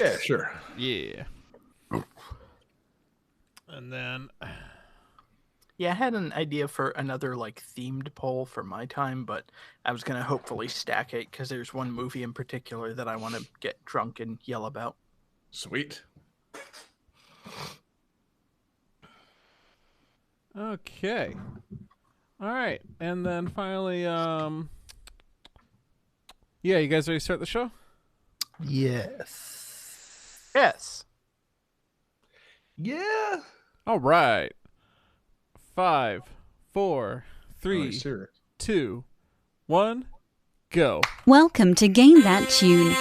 Yeah, sure. Yeah. And then Yeah, I had an idea for another like themed poll for my time, but I was gonna hopefully stack it because there's one movie in particular that I want to get drunk and yell about. Sweet. okay. All right. And then finally yeah, you guys ready to start the show? Yes. Yes. Yeah. All right. 5, 4, Oh, 3, sure. 2, 1, go. Welcome to Game That Tune.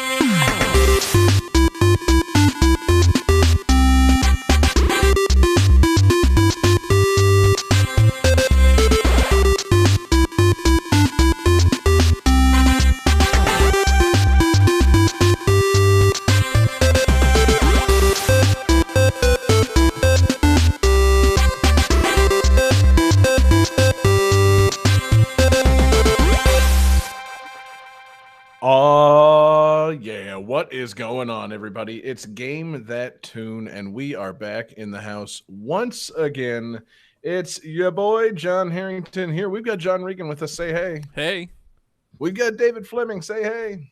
Oh, yeah. What is going on, everybody? It's Game That Tune, and we are back in the house once again. It's your boy, John Harrington, here. We've got John Regan with us. Say hey. Hey. We've got David Fleming. Say hey.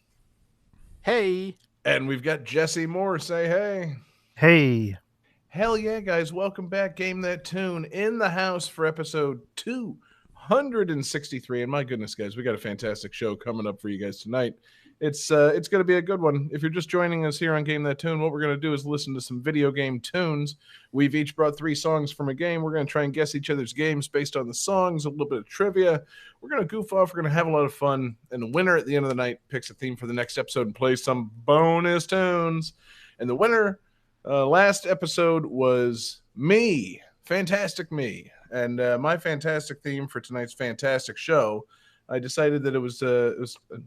Hey. And we've got Jesse Moore. Say hey. Hey. Hell yeah, guys. Welcome back. Game That Tune in the house for episode 263. And my goodness, guys, we got a fantastic show coming up for you guys tonight. It's going to be a good one. If you're just joining us here on Game That Tune, what we're going to do is listen to some video game tunes. We've each brought 3 songs from a game. We're going to try and guess each other's games based on the songs, a little bit of trivia. We're going to goof off. We're going to have a lot of fun. And the winner at the end of the night picks a theme for the next episode and plays some bonus tunes. And the winner last episode was me, Fantastic Me. And my fantastic theme for tonight's fantastic show, I decided that it was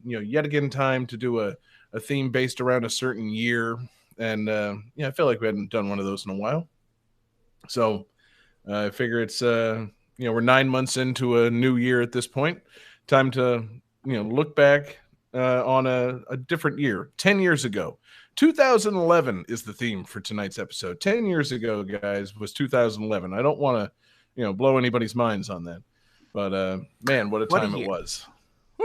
yet again time to do a theme based around a certain year. And I feel like we hadn't done one of those in a while. So I figure it's, we're 9 months into a new year at this point. Time to, look back on a different year, 10 years ago. 2011 is the theme for tonight's episode. 10 years ago, guys, was 2011. I don't want to, blow anybody's minds on that. But, man, what a time it was.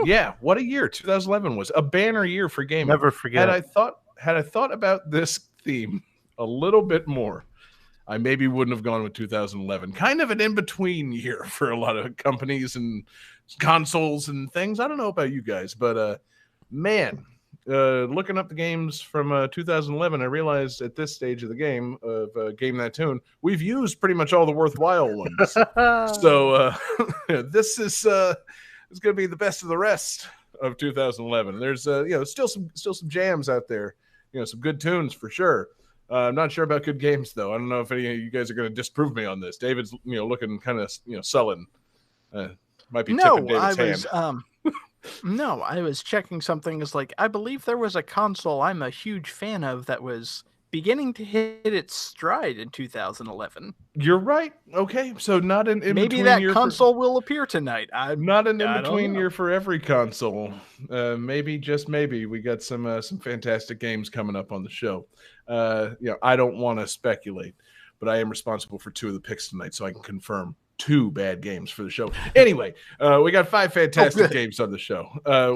Yeah, what a year. 2011 was a banner year for gaming. Never forget. Had I thought about this theme a little bit more, I maybe wouldn't have gone with 2011. Kind of an in-between year for a lot of companies and consoles and things. I don't know about you guys, but, man... looking up the games from 2011, I realized at this stage of the game of Game That Tune, we've used pretty much all the worthwhile ones. So this is going to be the best of the rest of 2011. There's still some jams out there, some good tunes for sure. I'm not sure about good games though. I don't know if any of you guys are going to disprove me on this. David's looking kind of sullen. Might be tipping David's hand. No, I was checking something. It's like, I believe there was a console I'm a huge fan of that was beginning to hit its stride in 2011. You're right. Okay, so not an in-between maybe that year console will appear tonight. Not an in-between year for every console. Maybe, just maybe, we got some fantastic games coming up on the show. I don't want to speculate, but I am responsible for 2 of the picks tonight, so I can confirm 2 bad games for the show. Anyway, we got 5 fantastic games on the show.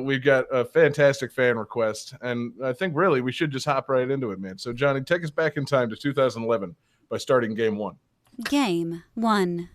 We've got a fantastic fan request, and I think really we should just hop right into it, man. So, Johnny, take us back in time to 2011 by starting game 1. Game 1.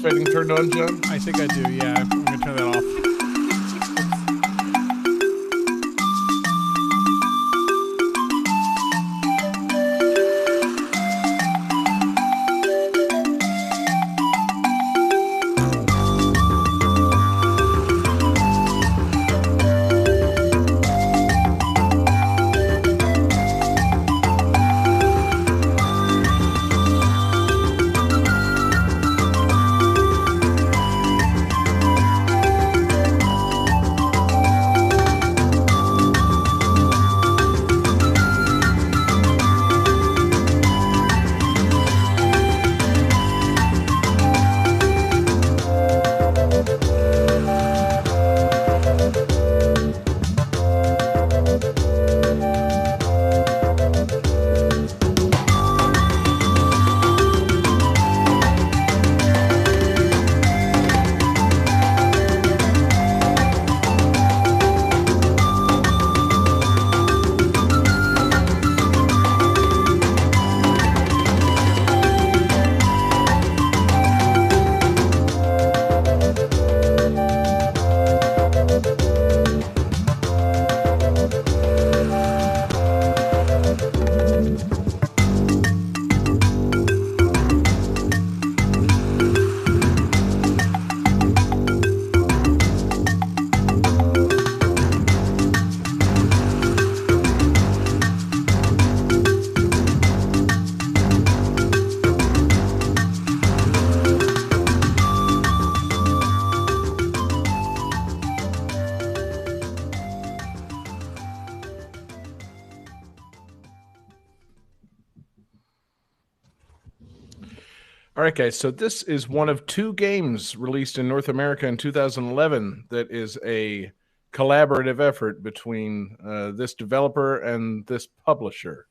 crossfading turned on, John? I think I do, yeah. I'm going to turn that off. All right, guys. So this is one of 2 games released in North America in 2011 that is a collaborative effort between this developer and this publisher.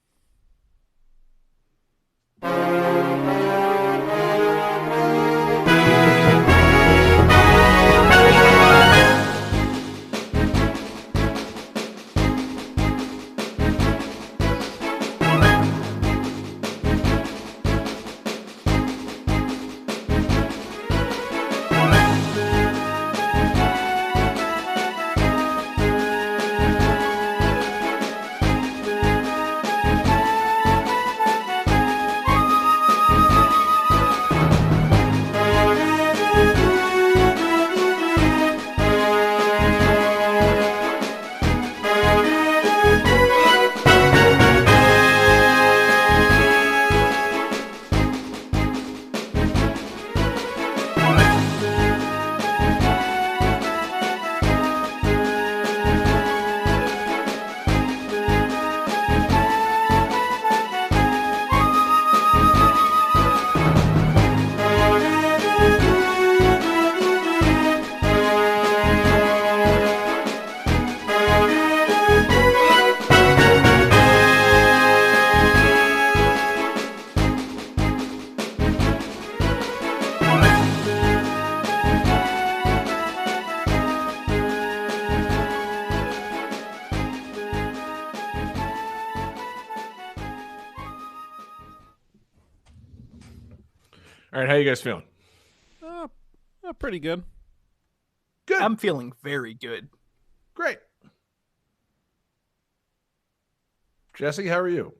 All right, how you guys feeling? Pretty good. Good. I'm feeling very good. Great. Jesse, how are you?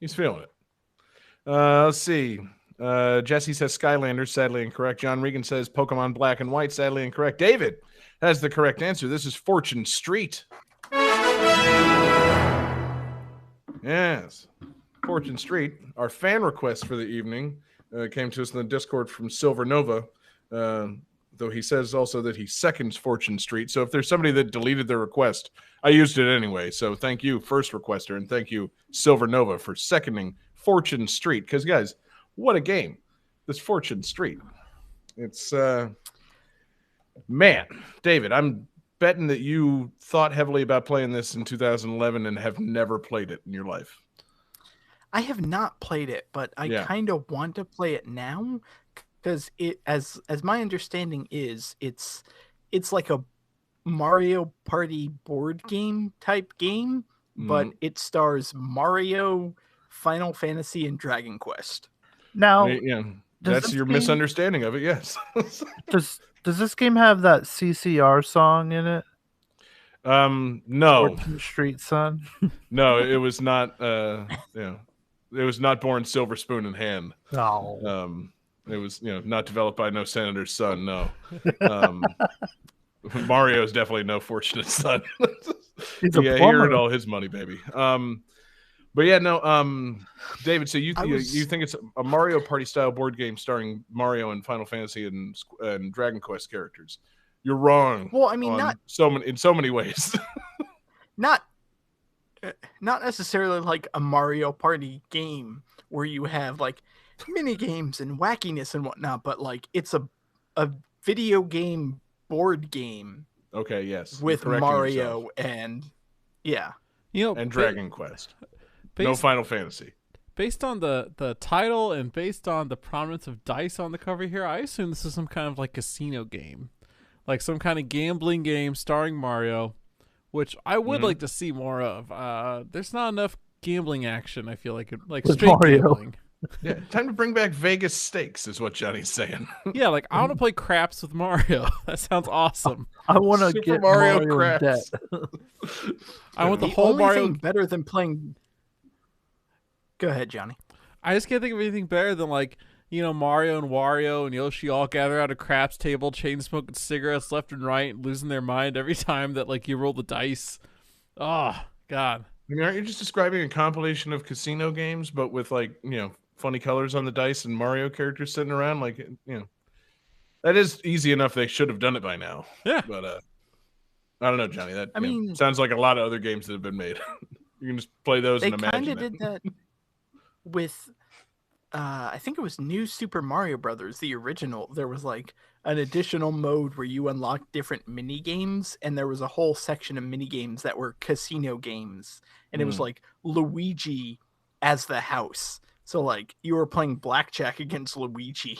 He's feeling it. Let's see. Jesse says Skylanders, sadly incorrect. John Regan says Pokemon Black and White, sadly incorrect. David has the correct answer. This is Fortune Street. Yes. Fortune Street. Our fan request for the evening came to us in the Discord from Silver Nova, though he says also that he seconds Fortune Street. So if there's somebody that deleted their request, I used it anyway. So thank you, first requester, and thank you, Silver Nova, for seconding Fortune Street. Because, guys, what a game. This Fortune Street. It's, man, David, I'm betting that you thought heavily about playing this in 2011 and have never played it in your life. I have not played it, but I kind of want to play it now because it, as my understanding is, it's like a Mario Party board game type game, but it stars Mario, Final Fantasy, and Dragon Quest. Now, Yeah, that's your misunderstanding of it. Yes. Does this game have that CCR song in it? No. 14th Street Son. No, it was not. It was not born silver spoon in hand. No. It was not developed by no senator's son. No. Mario is definitely no fortunate son. He's he earned all his money, baby. But yeah, no. David, so you think it's a Mario Party style board game starring Mario and Final Fantasy and Dragon Quest characters? You're wrong. Well, I mean, in so many ways. not necessarily like a Mario Party game where you have like mini games and wackiness and whatnot, but like it's a video game board game. Okay, yes. With Mario and and Dragon Quest. No Final Fantasy. Based on the title and based on the prominence of dice on the cover here, I assume this is some kind of like casino game. Like some kind of gambling game starring Mario, which I would like to see more of. There's not enough gambling action, I feel like straight Mario. Gambling. Yeah, time to bring back Vegas Stakes is what Johnny's saying. Yeah, like I want to play craps with Mario. That sounds awesome. I want to get Mario craps. I want the whole Mario thing better than playing. Go ahead, Johnny. I just can't think of anything better than like Mario and Wario and Yoshi all gather at a craps table, chain smoking cigarettes left and right, losing their mind every time that like you roll the dice. Oh God! I mean, aren't you just describing a compilation of casino games, but with like funny colors on the dice and Mario characters sitting around? Like that is easy enough. They should have done it by now. Yeah, but I don't know, Johnny. That sounds like a lot of other games that have been made. You can just play those and imagine it. They kind of did that with. I think it was New Super Mario Brothers, the original. There was like an additional mode where you unlocked different mini games, and there was a whole section of mini games that were casino games, and it was like Luigi as the house. So like you were playing blackjack against Luigi.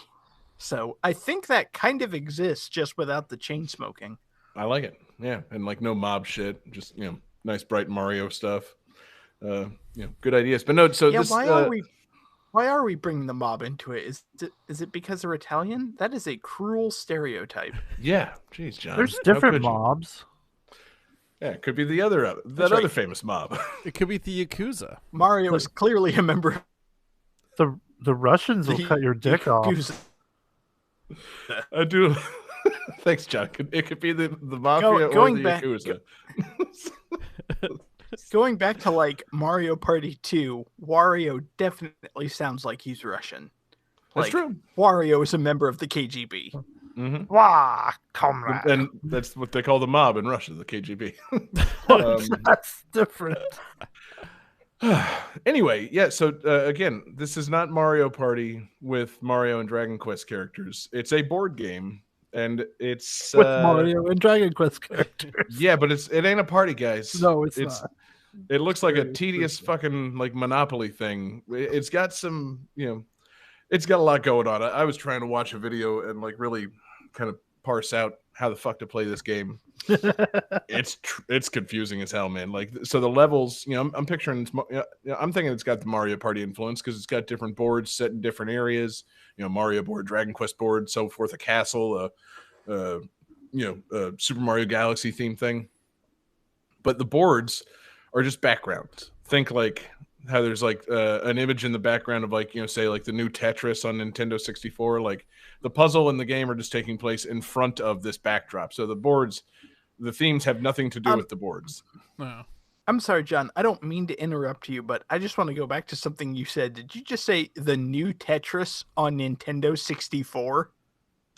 So I think that kind of exists just without the chain smoking. I like it. Yeah, and like no mob shit, just nice bright Mario stuff. Good ideas. But no, so yeah, this why are we bringing the mob into it? Is it because they're Italian? That is a cruel stereotype. Yeah, jeez, John. There's different mobs. Yeah, it could be the other other famous mob. It could be the Yakuza. Mario is clearly a member. The Russians will cut your dick off. I do. Thanks, John. It could be the mafia or the Yakuza. Going back to like Mario Party 2, Wario definitely sounds like he's Russian. That's true. Wario is a member of the KGB. Mm-hmm. Wah, comrade. And that's what they call the mob in Russia, the KGB. That's different. Anyway, yeah, so again, this is not Mario Party with Mario and Dragon Quest characters. It's a board game, and it's with Mario and Dragon Quest characters. Yeah, but it ain't a party, guys. No, it's not. It looks like a tedious fucking like Monopoly thing. It's got some, it's got a lot going on. I was trying to watch a video and like really kind of parse out how the fuck to play this game. It's confusing as hell, man. Like, so the levels, I'm picturing, I'm thinking it's got the Mario Party influence because it's got different boards set in different areas. Mario board, Dragon Quest board, so forth. A castle, Super Mario Galaxy theme thing. But the boards are just backgrounds. Think like how there's like an image in the background of like, say like the new Tetris on Nintendo 64. Like the puzzle and the game are just taking place in front of this backdrop. So the boards, the themes have nothing to do with the boards. No. I'm sorry, John. I don't mean to interrupt you, but I just want to go back to something you said. Did you just say the new Tetris on Nintendo 64?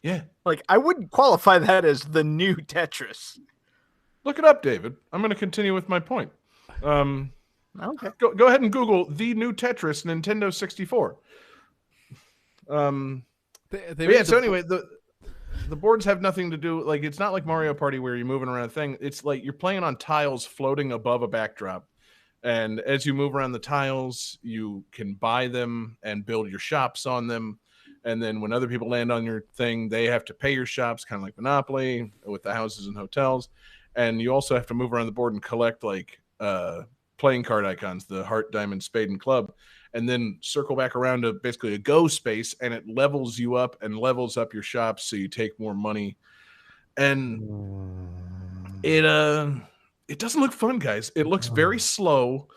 Yeah. Like, I wouldn't qualify that as the new Tetris. Look it up, David. I'm going to continue with my point. Okay. Go ahead and Google the new Tetris Nintendo 64. So anyway, the boards have nothing to do, like, it's not like Mario Party where you're moving around a thing. It's like you're playing on tiles floating above a backdrop. And as you move around the tiles, you can buy them and build your shops on them. And then when other people land on your thing, they have to pay your shops, kind of like Monopoly with the houses and hotels. And you also have to move around the board and collect like playing card icons, the heart, diamond, spade, and club. and then circle back around to basically a go space, and it levels you up and levels up your shop so you take more money. And it doesn't look fun, guys. It looks very slow,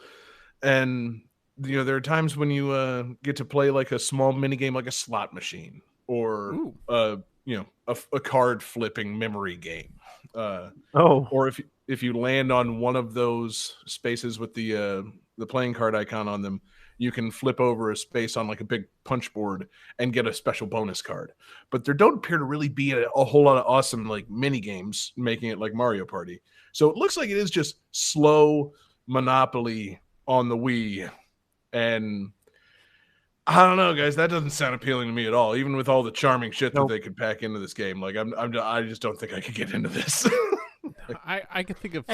and there are times when you get to play like a small mini game, like a slot machine, or a card flipping memory game. Or if you land on one of those spaces with the playing card icon on them, you can flip over a space on like a big punch board and get a special bonus card. But there don't appear to really be a whole lot of awesome like mini games making it like Mario Party. So it looks like it is just slow Monopoly on the Wii. And I don't know, guys, that doesn't sound appealing to me at all, even with all the charming shit that they could pack into this game. Like I just don't think I could get into this. I can think of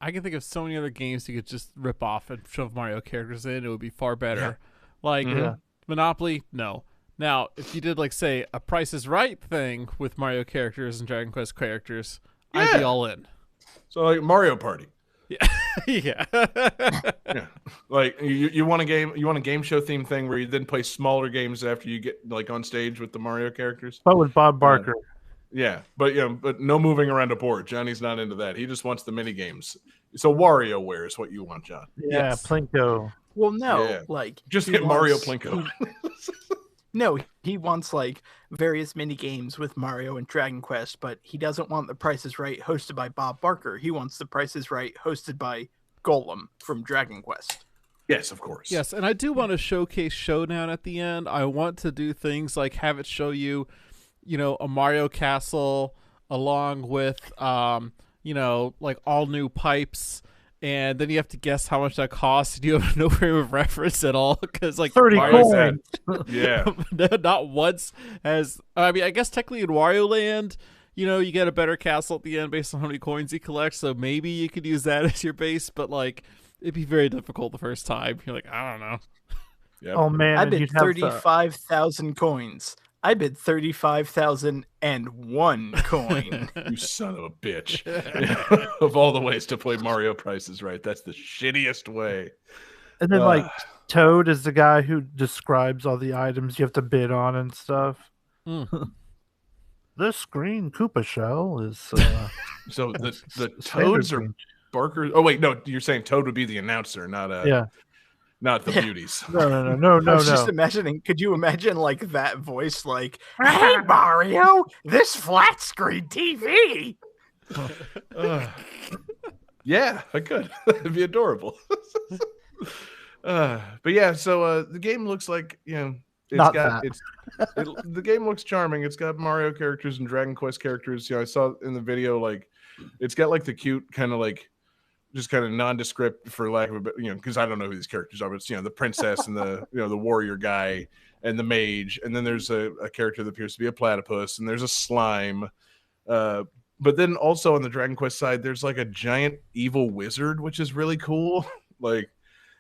I can think of so many other games you could just rip off and shove Mario characters in. It would be far better. Monopoly, no. Now, if you did like say a Price is Right thing with Mario characters and Dragon Quest characters, I'd be all in. So like Mario Party. Yeah. Yeah. Like you want a game show theme thing where you then play smaller games after you get like on stage with the Mario characters. But with Bob Barker. Yeah, but but no moving around a board. Johnny's not into that. He just wants the mini games. So WarioWare is what you want, John. Yeah, yes. Plinko. Well, no, like just hit Mario Plinko. No, he wants like various mini games with Mario and Dragon Quest, but he doesn't want The Price is Right hosted by Bob Barker. He wants The Price is Right hosted by Golem from Dragon Quest. Yes, of course. Yes, and I do want to showcase Showdown at the end. I want to do things like have it show you, a Mario Castle along with, like all new pipes. And then you have to guess how much that costs. You have no frame of reference at all because, like, 30 coins. Yeah, not once has. I mean, I guess technically in Wario Land, you get a better castle at the end based on how many coins you collect. So maybe you could use that as your base, but like, it'd be very difficult the first time. You're like, I don't know. Yep. Oh man, I bid 35,000 coins. I bid 35,001 coin. You son of a bitch. Of all the ways to play Mario Price is Right, that's the shittiest way. And then like Toad is the guy who describes all the items you have to bid on and stuff. This green Koopa shell is so the Toads are Barker. Oh wait, no, you're saying Toad would be the announcer, not not the beauties. No. I was just imagining. Could you imagine like that voice? Like, hey Mario, this flat screen TV. Yeah, I could. It'd be adorable. But yeah, so the game looks like the game looks charming. It's got Mario characters and Dragon Quest characters. I saw in the video like it's got like the cute kind of like. Just kind of nondescript, for lack of a bit, because I don't know who these characters are, but it's, the princess and the, the warrior guy and the mage. And then there's a character that appears to be a platypus, and there's a slime. But then also on the Dragon Quest side, there's like a giant evil wizard, which is really cool. Like,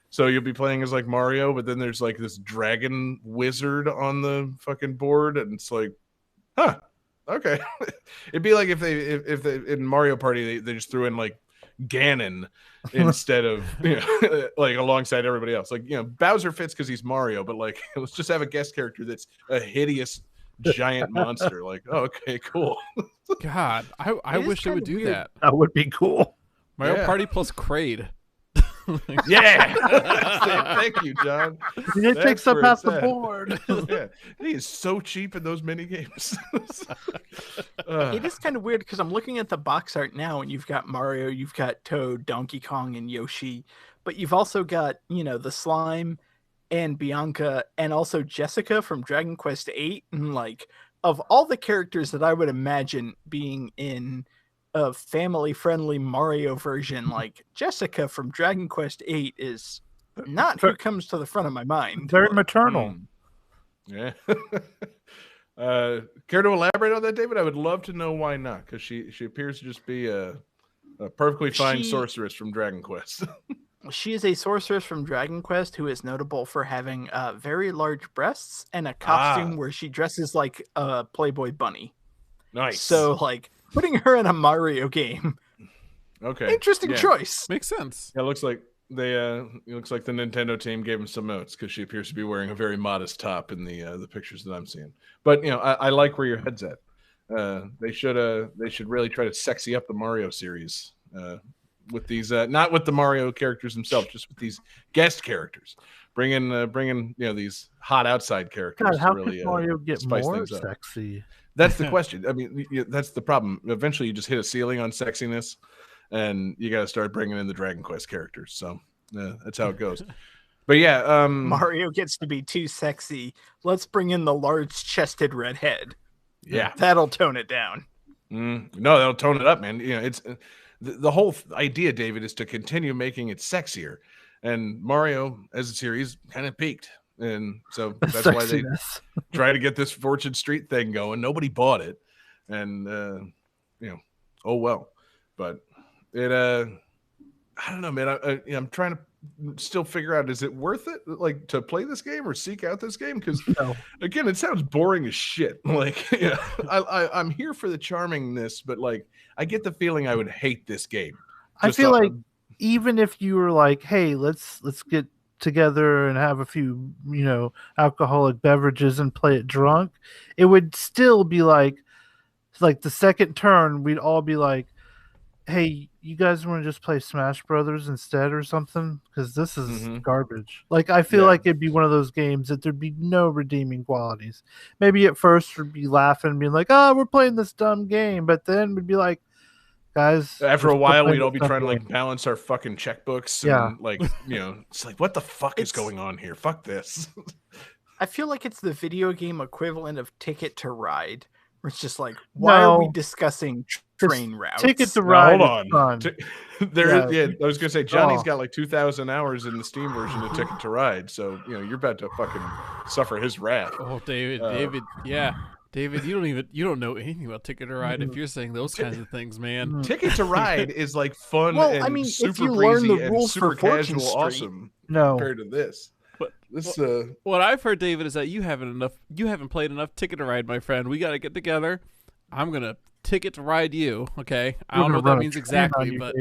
so you'll be playing as like Mario, but then there's like this dragon wizard on the fucking board. And it's like, huh, okay. It'd be like if they in Mario Party, they just threw in like, Ganon instead of like alongside everybody else. Like Bowser fits because he's Mario, but like let's just have a guest character that's a hideous giant monster. Like, oh, okay, cool. God, I wish they would do that. That would be cool. Mario Party plus Kraid. Yeah. Thank you, John. It takes up half the board. Yeah. He is so cheap in those mini games. It is kind of weird because I'm looking at the box art now, and you've got Mario, you've got Toad, Donkey Kong, and Yoshi, but you've also got the slime and Bianca, and also Jessica from Dragon Quest VIII. And like, of all the characters that I would imagine being in a family-friendly Mario version, like Jessica from Dragon Quest VIII is not who comes to the front of my mind. Very maternal. Yeah. Care to elaborate on that, David? I would love to know why not, because she appears to just be a perfectly fine sorceress from Dragon Quest. She is a sorceress from Dragon Quest who is notable for having very large breasts and a costume where she dresses like a Playboy bunny. Nice. So, like, putting her in a Mario game. Okay. Interesting choice. Makes sense. Yeah, it looks like They it looks like the Nintendo team gave him some notes because she appears to be wearing a very modest top in the pictures that I'm seeing. But I like where your head's at. They should really try to sexy up the Mario series with these not with the Mario characters themselves, just with these guest characters. Bring in these hot outside characters. God, how to really, can Mario get more sexy? sexy? That's the question. I mean, that's the problem. Eventually, you just hit a ceiling on sexiness, and you got to start bringing in the Dragon Quest characters. So that's how it goes. But yeah, Mario gets to be too sexy. Let's bring in the large-chested redhead. Yeah, that'll tone it down. No, that'll tone it up, man. It's the whole idea, David, is to continue making it sexier. And Mario, as a series, kind of peaked. And so that's why they try to get this Fortune Street thing going. Nobody bought it. And, oh well. But it, I don't know, man. I'm trying to still figure out, is it worth it, like, to play this game or seek out this game? Because, again, it sounds boring as shit. Like, I'm here for the charmingness, but, like, I get the feeling I would hate this game. I feel like even if you were like, hey, let's get together and have a few, alcoholic beverages and play it drunk, it would still be like the second turn, we'd all be like, hey, you guys want to just play Smash Brothers instead or something? Because this is garbage. Like, I feel like it'd be one of those games that there'd be no redeeming qualities. Maybe at first we'd be laughing, being like, oh, we're playing this dumb game. But then we'd be like, guys, after a while, we'd all be trying to like balance our fucking checkbooks. And, like, it's like, what the fuck is going on here? Fuck this. I feel like it's the video game equivalent of Ticket to Ride, where it's just like, why are we discussing train routes? Ticket to Ride. Hold on. I was gonna say Johnny's got like 2,000 hours in the Steam version of Ticket to Ride, so you're about to fucking suffer his wrath. Oh, David, yeah. David, you don't know anything about Ticket to Ride if you're saying those kinds of things, man. Ticket to Ride is like fun and super if you learn breezy the and rules super for Fortune casual, Street, awesome compared to this. But this what I've heard, David, is that you haven't played enough Ticket to Ride, my friend. We got to get together. I'm gonna Ticket to Ride you, okay? I don't know what that means exactly, but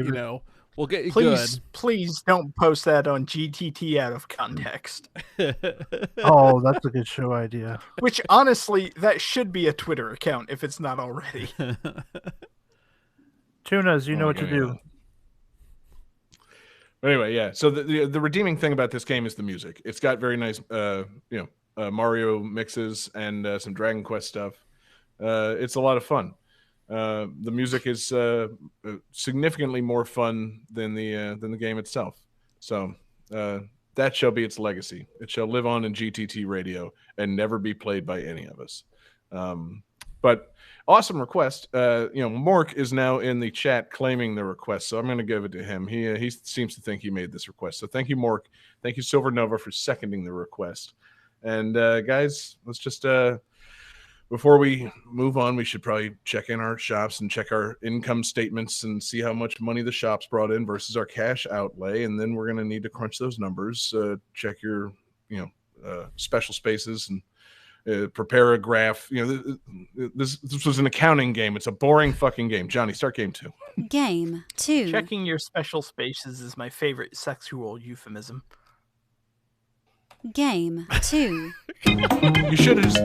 we'll get you good. Please don't post that on GTT out of context. Oh, that's a good show idea. Which, honestly, that should be a Twitter account if it's not already. Tunas, you know what to do. Anyway, yeah. So the redeeming thing about this game is the music. It's got very nice, Mario mixes and some Dragon Quest stuff. It's a lot of fun. The music is significantly more fun than the game itself. So that shall be its legacy. It shall live on in GTT radio and never be played by any of us. But awesome request. Mork is now in the chat claiming the request, so I'm going to give it to him. He seems to think he made this request. So thank you, Mork. Thank you, Silver Nova, for seconding the request. And guys, let's just before we move on, we should probably check in our shops and check our income statements and see how much money the shops brought in versus our cash outlay. And then we're going to need to crunch those numbers, check your, special spaces and prepare a graph. This was an accounting game. It's a boring fucking game. Johnny, start game 2. Game 2. Checking your special spaces is my favorite sexual euphemism. Game 2. You should have just...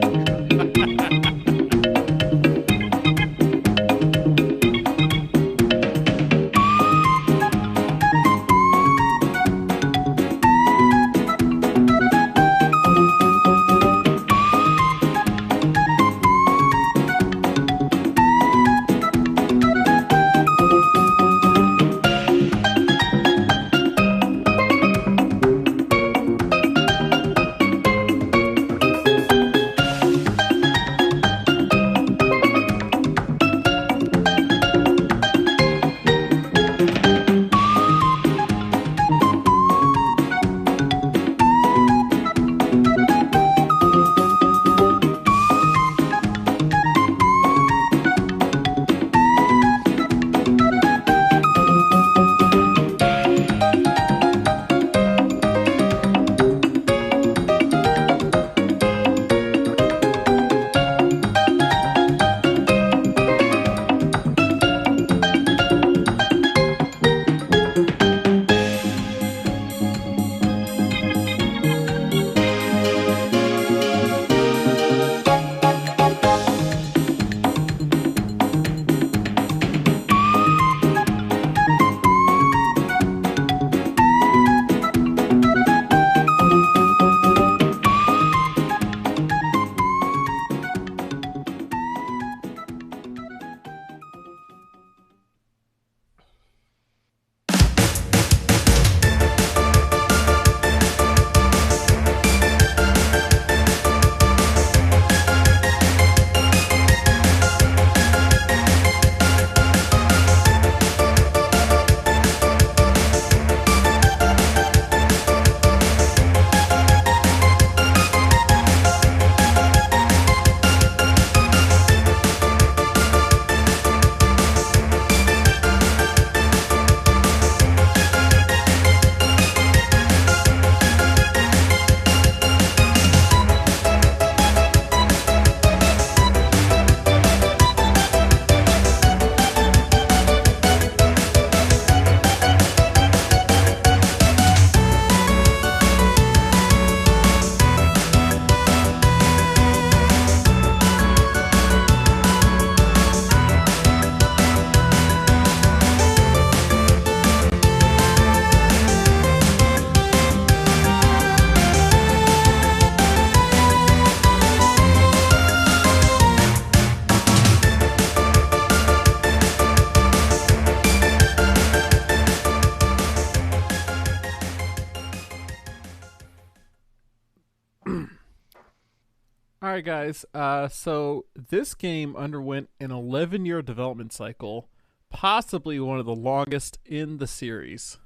right, guys. So this game underwent an 11-year development cycle, possibly one of the longest in the series.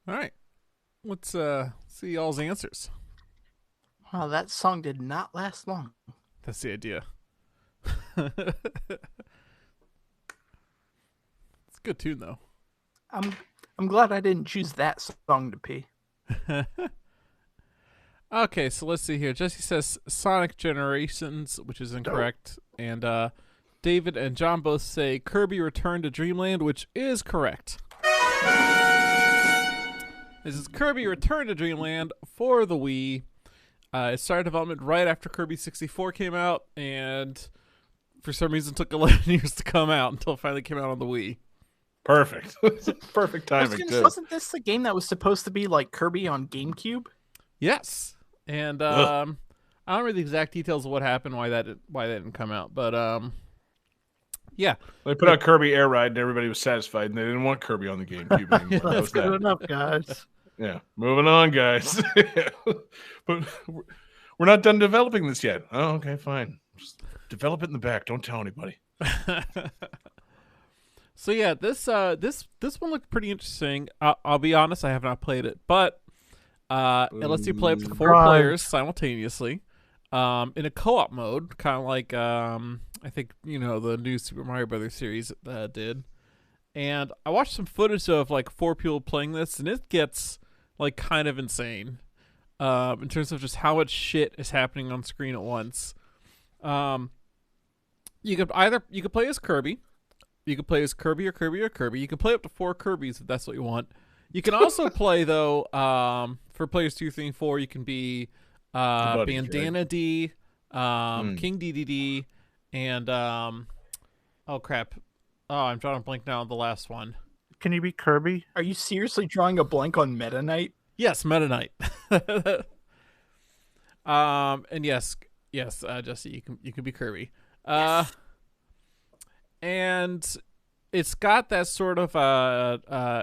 All right. Let's see y'all's answers. Wow, that song did not last long. That's the idea. It's a good tune, though. I'm glad I didn't choose that song to pee. Okay, so let's see here. Jesse says Sonic Generations, which is incorrect. And David and John both say Kirby Return to Dreamland, which is correct. This is Kirby Return to Dreamland for the Wii. It started development right after Kirby 64 came out, and for some reason took 11 years to come out until it finally came out on the Wii. Perfect. Perfect timing, too. Wasn't this the game that was supposed to be like Kirby on GameCube? Yes. And I don't remember the exact details of what happened, why that didn't come out, but yeah. They put out Kirby Air Ride and everybody was satisfied, and they didn't want Kirby on the GameCube anymore. That's good enough, guys. Yeah, moving on, guys. But we're not done developing this yet. Oh, okay, fine. Just develop it in the back. Don't tell anybody. So yeah, this one looked pretty interesting. I'll be honest, I have not played it, but it lets you play up to 4 players simultaneously, in a co-op mode, kind of like I think the new Super Mario Brothers series did. And I watched some footage of like 4 people playing this, and it gets like kind of insane in terms of just how much shit is happening on screen at once. You could play as Kirby. You could play as Kirby or Kirby or Kirby. You can play up to 4 Kirbys if that's what you want. You can also play, though, for players 2, 3, and 4, you can be Bandana D, King DDD, and oh crap. Oh, I'm drawing a blank now on the last one. Can you be Kirby? Are you seriously drawing a blank on Meta Knight? Yes, Meta Knight. And yes, Jesse, you can be Kirby. Yes. And it's got that sort of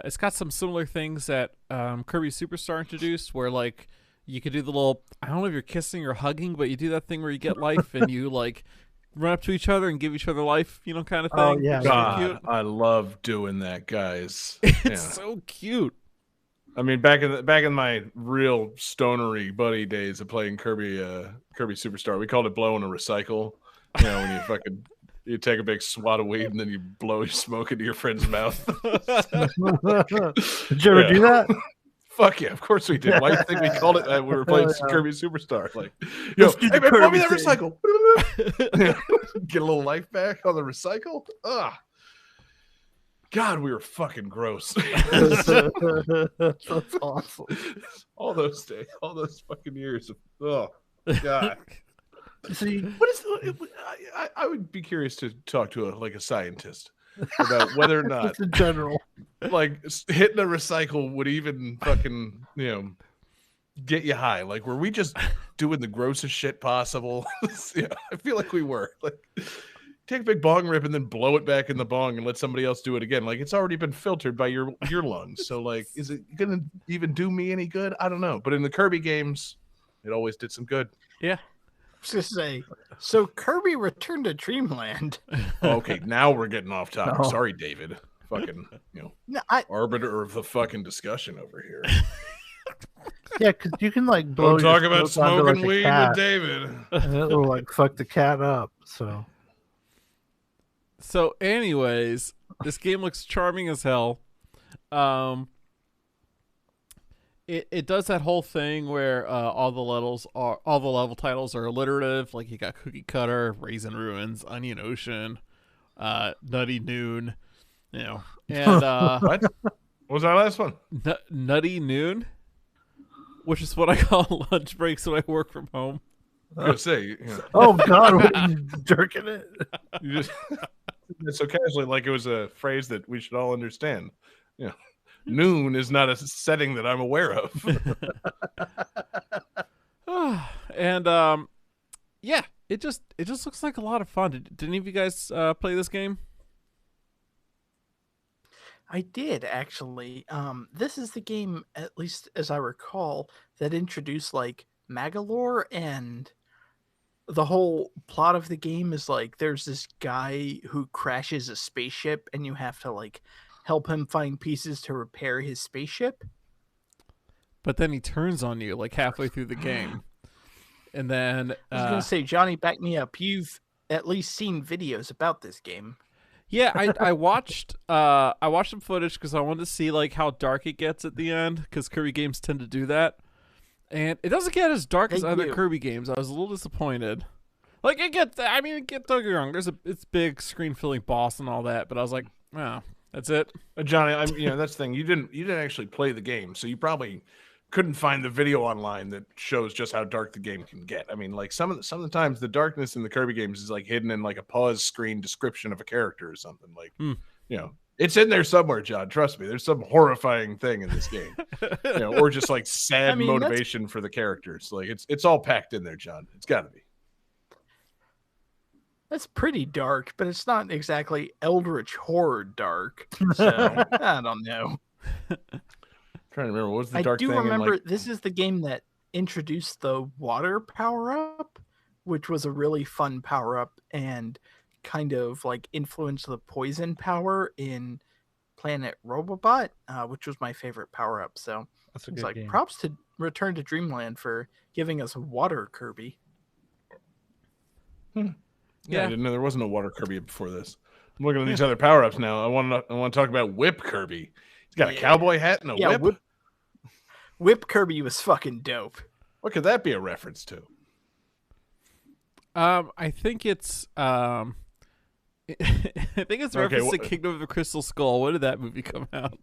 it's got some similar things that Kirby Superstar introduced, where like you could do the little, I don't know if you're kissing or hugging, but you do that thing where you get life and you like run up to each other and give each other life, kind of thing. Oh yeah, God, cute. I love doing that, guys. It's so cute. I mean, back in my real stonery buddy days of playing Kirby Superstar, we called it blowing a recycle. When you take a big swat of weed and then you blow your smoke into your friend's mouth. Did you ever do that? Fuck yeah, of course we did. Why do you think we called it that? We were playing Kirby Superstar. Like, hey man, blow me that recycle. Get a little life back on the recycle. Ugh. God, we were fucking gross. That's awesome. All those days, all those fucking years. Oh God. See, What is? I would be curious to talk to a scientist about whether or not, just in general, like hitting a recycle would even fucking get you high. Like, were we just doing the grossest shit possible? Yeah, I feel like we were. Like, take a big bong rip and then blow it back in the bong and let somebody else do it again. Like, it's already been filtered by your lungs. So, like, is it gonna even do me any good? I don't know. But in the Kirby games, it always did some good. Yeah. To say, so Kirby Return to Dreamland. Okay, now we're getting off topic. No. Sorry, David. Fucking, No, arbiter of the fucking discussion over here. Yeah, because you can like blow. Don't talk about smoke onto, smoking like, a weed cat, with David. and it'll like fuck the cat up. So, anyways, this game looks charming as hell. It does that whole thing where all the level titles are alliterative. Like you got Cookie Cutter, Raisin Ruins, Onion Ocean, Nutty Noon, you know, and What was our last one? Nutty Noon, which is what I call lunch breaks when I work from home. I was gonna say, Oh God, what are you jerking it? you just it's so casually, like it was a phrase that we should all understand. Yeah, noon is not a setting that I'm aware of. And yeah, it just looks like a lot of fun. Did any of you guys play this game? I did actually. This is the game, at least as I recall, that introduced like Magalore, and the whole plot of the game is like there's this guy who crashes a spaceship, and you have to like help him find pieces to repair his spaceship. But then he turns on you like halfway through the game, and then I was gonna say, Johnny, back me up. You've at least seen videos about this game. yeah, I watched some footage because I wanted to see like how dark it gets at the end, because Kirby games tend to do that, and it doesn't get as dark as other Kirby games. I was a little disappointed. Like it gets, don't get me wrong. It's big screen filling boss and all that, but I was like, oh, that's it. Johnny, that's the thing. You didn't actually play the game, so you probably couldn't find the video online that shows just how dark the game can get. I mean, like some of the times the darkness in the Kirby games is like hidden in like a pause screen description of a character or something. Like, it's in there somewhere, John. Trust me, there's some horrifying thing in this game, or just like sad motivation for the characters. Like it's all packed in there, John. It's got to be. That's pretty dark, but it's not exactly eldritch horror dark. So I don't know. Trying to remember, what was the dark thing? I do remember this is the game that introduced the water power-up, which was a really fun power-up and kind of like influenced the poison power in Planet Robobot, which was my favorite power-up. So That's a it's good like game. props to Return to Dreamland for giving us water Kirby. Yeah, I didn't know there wasn't a water Kirby before this. I'm looking at these other power-ups now. I want to talk about Whip Kirby. He's got a cowboy hat and a whip. Whip Kirby was fucking dope. What could that be a reference to? I think it's I think it's reference to Kingdom of the Crystal Skull. When did that movie come out?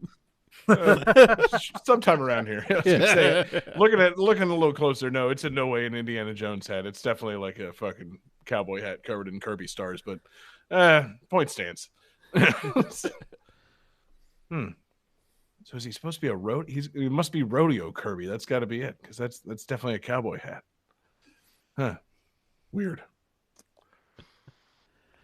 Sometime around here. I was gonna say, looking a little closer. No, it's in no way an Indiana Jones hat. It's definitely like a fucking cowboy hat covered in Kirby stars. But point stands. So is he supposed to be he must be Rodeo Kirby. That's got to be it, because that's definitely a cowboy hat. Huh. Weird.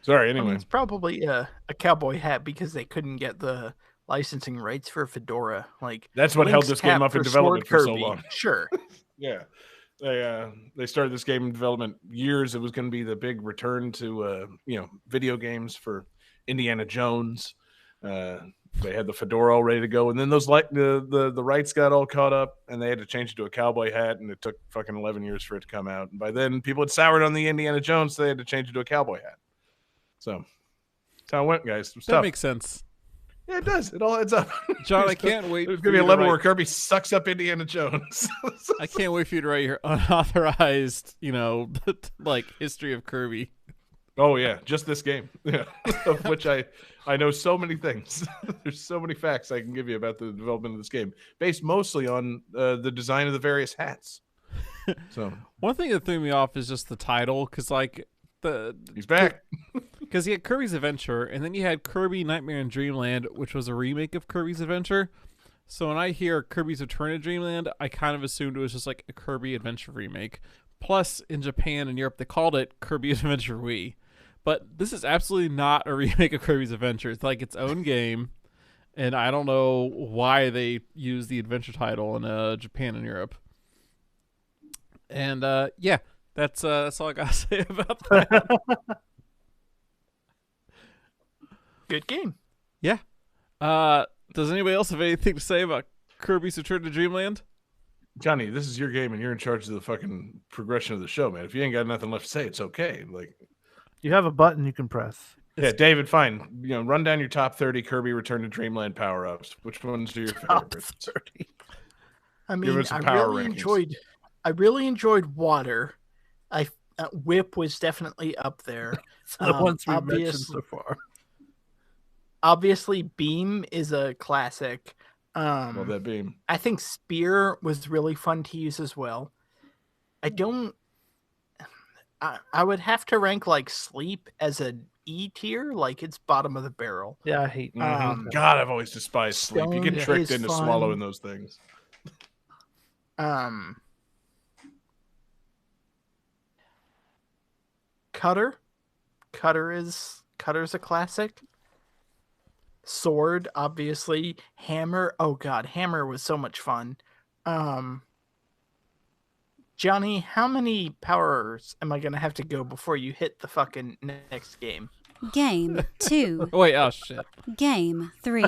Sorry. Anyway, it's probably a cowboy hat because they couldn't get the licensing rights for Fedora. Like that's what held this game up in development for so long. Sure. Yeah. They started this game in development years. It was going to be the big return to video games for Indiana Jones. They had the fedora all ready to go, and then those the rights got all caught up, and they had to change it to a cowboy hat, and it took fucking 11 years for it to come out. And by then, people had soured on the Indiana Jones, so they had to change it to a cowboy hat. So that's how it went, guys. That makes sense. Yeah, it does. It all adds up. John, I can't wait. There's going to be a level where Kirby sucks up Indiana Jones. I can't wait for you to write your unauthorized, like history of Kirby. Oh yeah, just this game, of which I know so many things. There's so many facts I can give you about the development of this game, based mostly on the design of the various hats. So one thing that threw me off is just the title, because like he's back, because you had Kirby's Adventure, and then you had Kirby Nightmare in Dreamland, which was a remake of Kirby's Adventure. So when I hear Kirby's Return to Dreamland, I kind of assumed it was just like a Kirby Adventure remake. Plus, in Japan and Europe, they called it Kirby Adventure Wii. But this is absolutely not a remake of Kirby's Adventure. It's like its own game, and I don't know why they use the Adventure title in Japan and Europe. And that's all I gotta say about that. Good game. Yeah. Does anybody else have anything to say about Kirby's Return to Dreamland? Johnny, this is your game, and you're in charge of the fucking progression of the show, man. If you ain't got nothing left to say, it's okay. Like, you have a button you can press. Yeah, David, fine. Run down your top 30 Kirby Return to Dreamland power-ups. Which ones are your favorites? 30. I mean, rankings. I really enjoyed Water. Whip was definitely up there. The ones we mentioned so far. Obviously, Beam is a classic. Well, that Beam. I think Spear was really fun to use as well. I would have to rank like Sleep as an E tier, like it's bottom of the barrel. Yeah, I hate. God, I've always despised Sleep. You get tricked into swallowing those things. Cutter's a classic. Sword, obviously. Hammer, oh god, Hammer was so much fun. Johnny, how many powers am I gonna have to go before you hit the fucking next game? Game 2. Wait, oh shit. Game 3.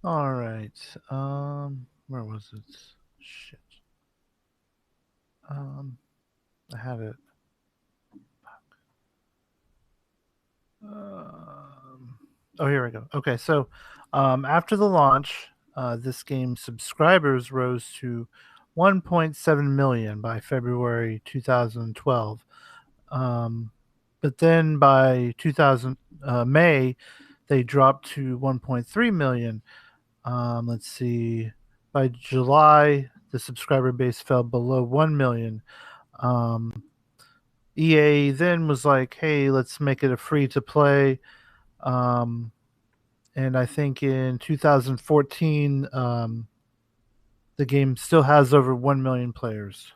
All right. Where was it? Shit. I had it. Oh, here we go. Okay, so after the launch, this game's subscribers rose to 1.7 million by February 2012. But then by May, they dropped to 1.3 million. Let's see. By July, the subscriber base fell below 1 million. EA then was like, hey, let's make it a free-to-play. And I think in 2014, the game still has over 1 million players.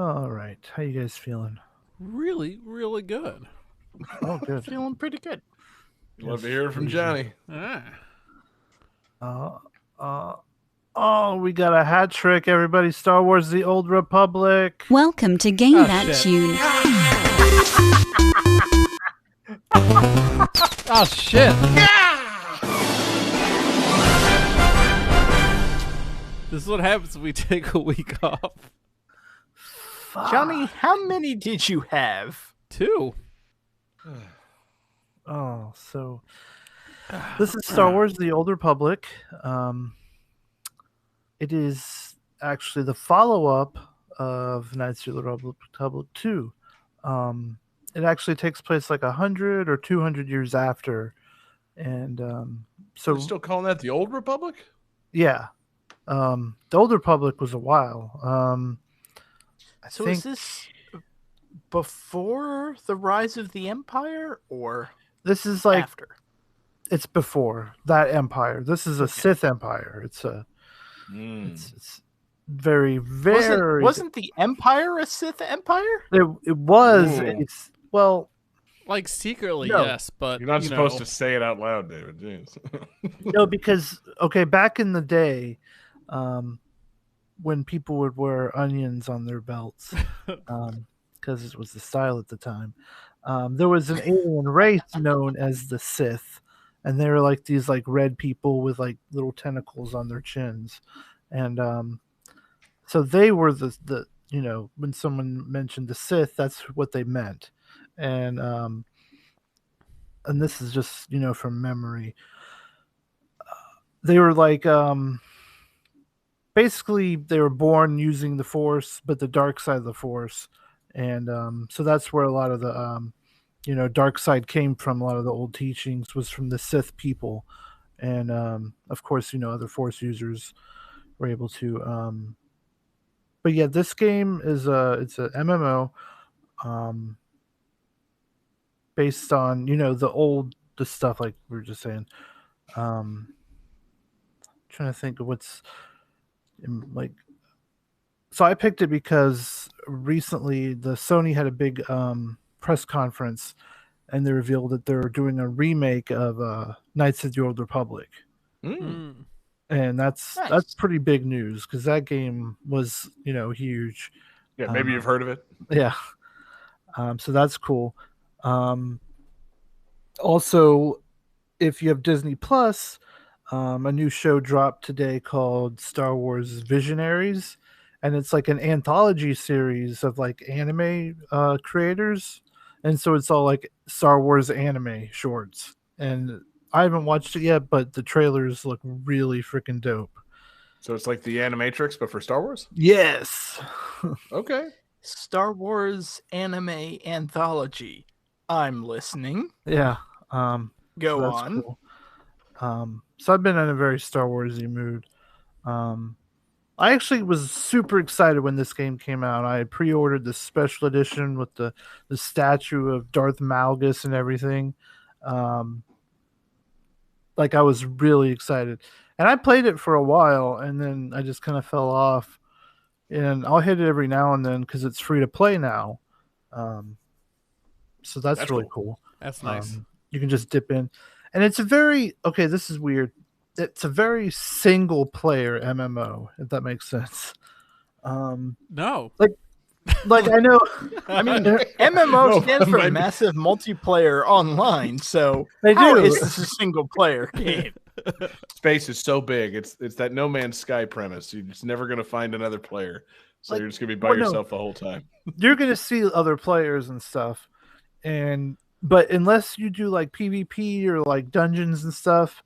All right. How you guys feeling? Really, really good. Oh, good. Feeling pretty good. Love to hear it from Johnny. Ah. We got a hat trick, everybody. Star Wars The Old Republic. Welcome to Game Ah, That shit. Tune. Oh shit! This is what happens when we take a week off. Johnny, how many did you have? 2. Oh, so this is Star Wars The Old Republic. It is actually the follow-up of Knights of the Republic 2. It actually takes place like 100 or 200 years after. And so... We're still calling that the Old Republic? Yeah. The Old Republic was a while. So is this before the rise of the Empire or this is like after? It's before that empire. This is a Sith empire. It's a it's very very Wasn't the Empire a Sith empire? it was Ooh. well, Like secretly, No. yes, but You're not you supposed know. to say it out loud, David. Jeez. no, because okay, back in the day, when people would wear onions on their belts, because it was the style at the time, there was an alien race known as the Sith, and they were like these like red people with like little tentacles on their chins, and so they were the you know, when someone mentioned the Sith, that's what they meant, and this is just, you know, from memory. They were like basically they were born using the Force, but the dark side of the Force, and so that's where a lot of the you know, dark side came from. A lot of the old teachings was from the Sith people, and of course, you know, other Force users were able to. But yeah, this game is it's a MMO, based on, you know, the stuff like we were just saying. Trying to think of what's like. So I picked it because recently the Sony had a big press conference, and they revealed that they're doing a remake of Knights of the Old Republic, Mm. and that's pretty big news because that game was, you know, huge. Yeah, maybe you've heard of it. Yeah. So that's cool. Also, if you have Disney Plus, a new show dropped today called Star Wars Visionaries, and it's like an anthology series of like anime creators, and so it's all like Star Wars anime shorts. And I haven't watched it yet, but the trailers look really freaking dope. So it's like the Animatrix, but for Star Wars? Yes. Okay. Star Wars anime anthology. I'm listening. Yeah. Go So that's on. cool. So I've been in a very Star Warsy mood. I actually was super excited when this game came out. I pre-ordered the special edition with the statue of Darth Malgus and everything. Like, I was really excited, and I played it for a while, and then I just kind of fell off. And I'll hit it every now and then because it's free to play now. So that's really cool. That's nice. You can just dip in, and it's a very this is weird. It's a very single player MMO, if that makes sense. No. Like I know, I mean, MMO No, stands for maybe- Massive Multiplayer Online. So they how do. is this a single player game? Space is so big. It's that No Man's Sky premise. You're just never going to find another player. So Like, you're just going to be by well, no. yourself the whole time. You're gonna see other players and stuff, but unless you do like PvP or like dungeons and stuff,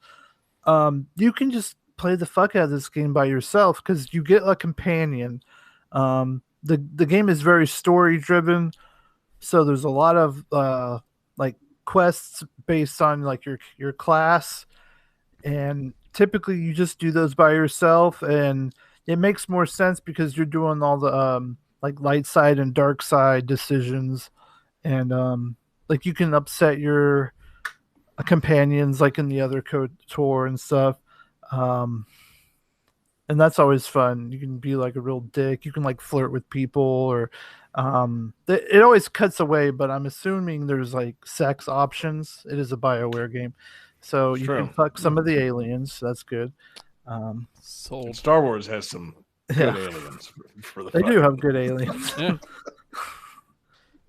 you can just play the fuck out of this game by yourself because you get a companion. The game is very story driven, so there's a lot of like quests based on like your class, and typically you just do those by yourself, and it makes more sense because you're doing all the like light side and dark side decisions, and like you can upset your companions like in the other KOTOR and stuff. and that's always fun. You can be like a real dick. You can like flirt with people, or it always cuts away. But I'm assuming there's like sex options. It is a BioWare game, so you can fuck some of the aliens. That's good. Sold. Star Wars has some good aliens for the. They do have good aliens. Yeah.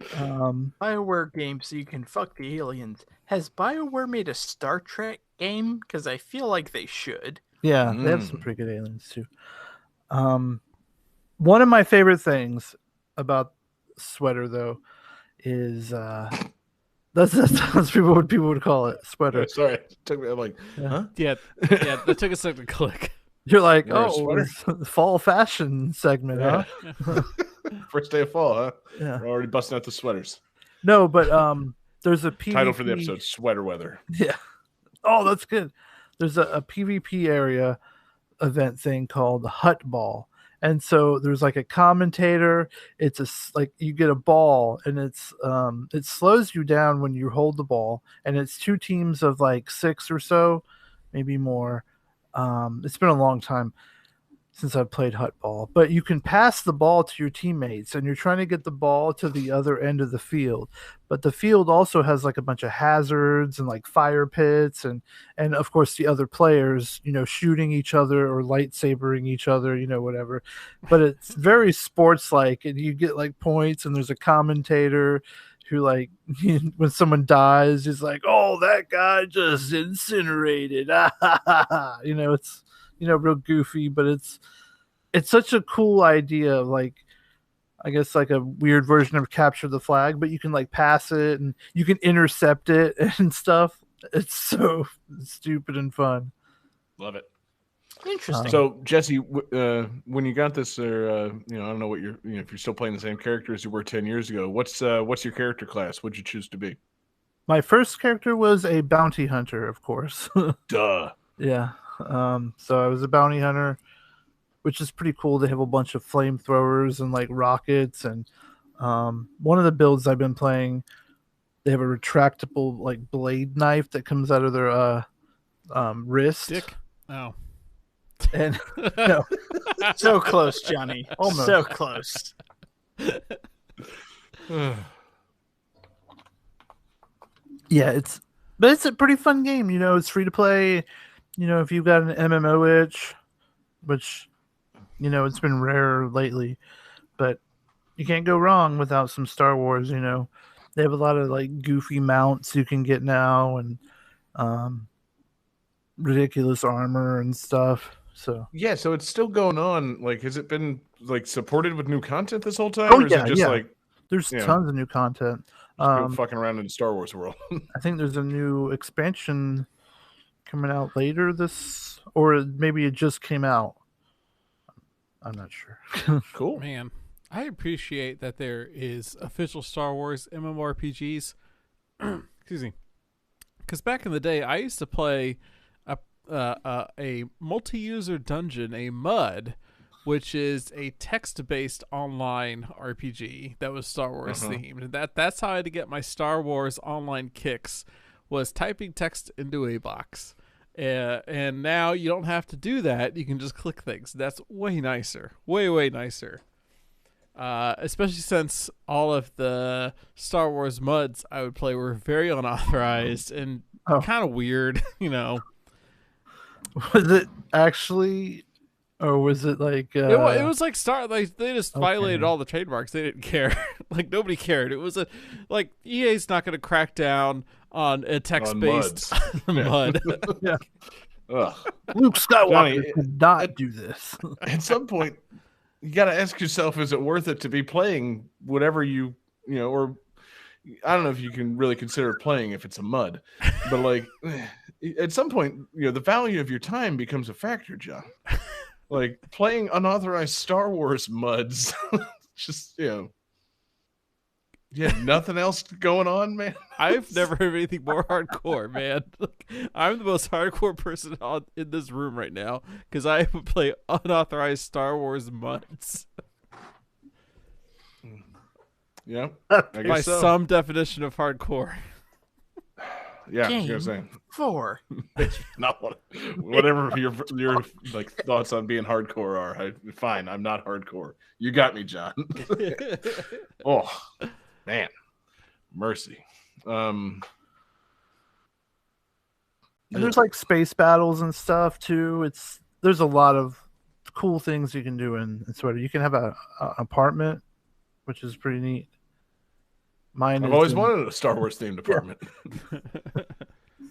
BioWare games, so you can fuck the aliens. Has BioWare made a Star Trek game? Because I feel like they should. Yeah, they have some pretty good aliens too. One of my favorite things about Sweater though is that's what people would call it, Sweater. Sorry, it took me. I'm like, huh? Yeah, that took a second to click. You're like, You're a oh, sweater? the fall fashion segment, huh? First day of fall, huh? Yeah. We're already busting out the sweaters. No, but there's a PvP Title for the episode: Sweater Weather. Yeah. Oh, that's good. There's a PvP area event thing called Hut Ball. And so there's like a commentator. It's like you get a ball, and it slows you down when you hold the ball, and it's 2 teams of like 6 or so, maybe more. It's been a long time since I've played Hut Ball, but you can pass the ball to your teammates, and you're trying to get the ball to the other end of the field. But the field also has like a bunch of hazards and like fire pits, and of course the other players, shooting each other or lightsabering each other, whatever. But it's very sports like, and you get like points, and there's a commentator who like when someone dies, he's like, "Oh, that guy just incinerated." It's real goofy, but it's such a cool idea. Like, I guess like a weird version of capture the flag, but you can like pass it and you can intercept it and stuff. It's so stupid and fun. Love it. Interesting. So Jesse, when you got this, or I don't know what if you're still playing the same character as you were 10 years ago, what's your character class? What'd you choose to be? My first character was a bounty hunter, of course. Duh. Yeah. So I was a bounty hunter, which is pretty cool. They have a bunch of flamethrowers and like rockets, and one of the builds I've been playing, they have a retractable like blade knife that comes out of their wrist. Dick. Oh. And no, so close, Johnny. Almost. So close. Yeah, it's a pretty fun game. It's free to play. If you've got an MMO itch, which, it's been rare lately, but you can't go wrong without some Star Wars. They have a lot of like goofy mounts you can get now, and ridiculous armor and stuff. So yeah, so it's still going on. Like, has it been like supported with new content this whole time? Oh, or is it just like there's tons of new content. Fucking around in the Star Wars world. I think there's a new expansion coming out later or maybe it just came out. I'm not sure. Cool. Man, I appreciate that there is official Star Wars MMORPGs. Excuse me. Because back in the day, I used to play a multi-user dungeon, a MUD, which is a text-based online RPG that was Star Wars themed. That's how I had to get my Star Wars online kicks, was typing text into a box. And now you don't have to do that. You can just click things. That's way nicer. Way, way nicer. Especially since all of the Star Wars MUDs I would play were very unauthorized and kind of weird, Was it actually, or was it like it was like they just violated all the trademarks. They didn't care. Like, nobody cared. It was EA's not going to crack down on a text-based MUD. Yeah. Ugh. Luke Skywalker Johnny, did not do this. At some point, you got to ask yourself, is it worth it to be playing whatever or I don't know if you can really consider it playing if it's a MUD, but like at some point, the value of your time becomes a factor, John. Like, playing unauthorized Star Wars MUDs, just, you had nothing else going on, man. I've never heard of anything more hardcore, man. I'm the most hardcore person in this room right now because I would play unauthorized Star Wars MUDs. Yeah, I guess By so. some definition of hardcore. Yeah, I Game was gonna say 4. it's not whatever your like thoughts on being hardcore are. Fine, I'm not hardcore. You got me, John. Oh man, mercy. And there's like space battles and stuff too. There's a lot of cool things you can do in Sweater. You can have an apartment, which is pretty neat. I've always wanted a Star Wars themed apartment.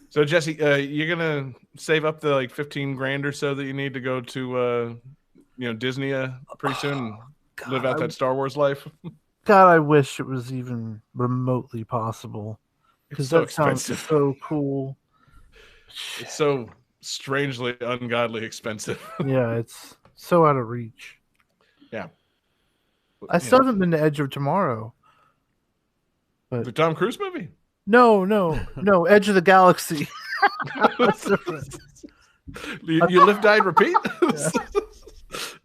So Jesse, you're gonna save up the like 15 grand or so that you need to go to Disney pretty soon, and live out that Star Wars life. God, I wish it was even remotely possible, because so that sounds expensive. so cool. It's so strangely, ungodly expensive. Yeah, it's so out of reach. Yeah, I still haven't been to Edge of Tomorrow. The Tom Cruise movie? No, Edge of the Galaxy. That's different. You live, die, repeat. Yeah.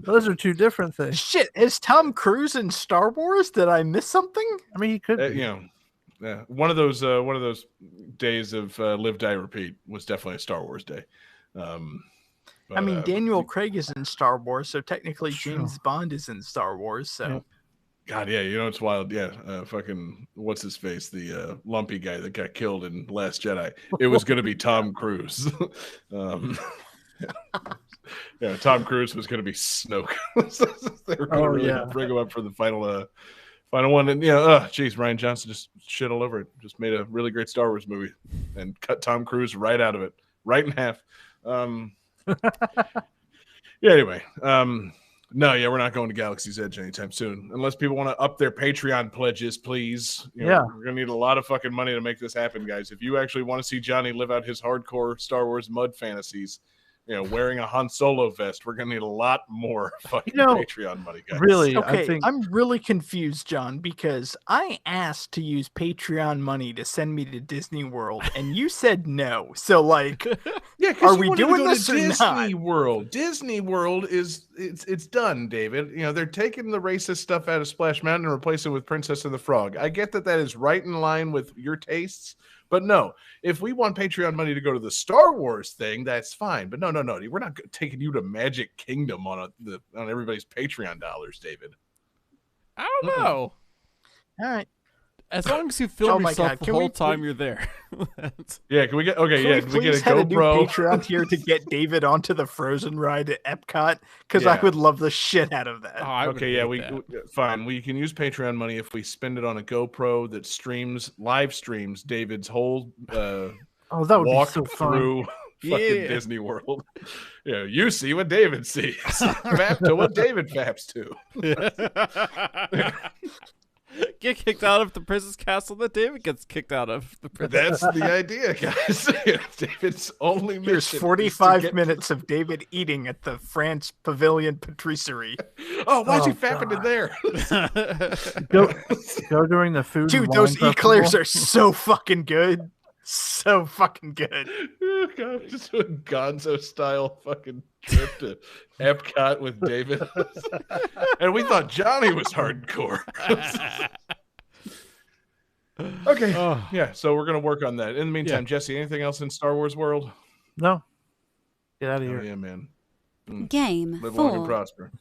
Those are two different things. Shit, is Tom Cruise in Star Wars? Did I miss something? I mean, he could. One of those days of live, die, repeat was definitely a Star Wars day. I mean, Daniel Craig is in Star Wars, so technically True. James Bond is in Star Wars. So, Yeah. God, yeah, it's wild. Yeah, fucking what's his face, the lumpy guy that got killed in Last Jedi. It was going to be Tom Cruise. Yeah, Tom Cruise was going to be Snoke. They were going to bring him up for the final one, and geez, Ryan Johnson just shit all over it. Just made a really great Star Wars movie and cut Tom Cruise right out of it, right in half. Anyway, no, we're not going to Galaxy's Edge anytime soon, unless people want to up their Patreon pledges, please. We're gonna need a lot of fucking money to make this happen, guys. If you actually want to see Johnny live out his hardcore Star Wars mud fantasies, wearing a Han Solo vest, we're gonna need a lot more fucking Patreon money, guys. Really, okay, I'm really confused, John, because I asked to use Patreon money to send me to Disney World, and you said no. So, like, are we doing this or Disney not? World? Disney World it's done, David. They're taking the racist stuff out of Splash Mountain and replacing it with Princess and the Frog. I get that is right in line with your tastes. But no, if we want Patreon money to go to the Star Wars thing, that's fine. But no, we're not taking you to Magic Kingdom on everybody's Patreon dollars, David. I don't know. All right. As long as you film yourself the whole time you're there. Yeah, can we get Can we get a please have a new GoPro? Patreon here to get David onto the Frozen ride at Epcot? Because I would love the shit out of that. Fine. We can use Patreon money if we spend it on a GoPro that live streams David's whole that would walk be so fun. through fucking Disney World. You see what David sees. Fap to what David faps to. Get kicked out of the Princess Castle that David gets kicked out of. That's the idea, guys. David's only mission. Here's 45 minutes of David eating at the France Pavilion Patisserie. Oh, why's he fapping in there? Go during the food. Dude, those eclairs are so fucking good. So fucking good. Oh, God, just a Gonzo style fucking trip to Epcot with David. And we thought Johnny was hardcore. Okay. Yeah, so we're going to work on that. In the meantime, Jesse, anything else in Star Wars world? No. Get out of here. Yeah, man. Game Live long and 4. prosper.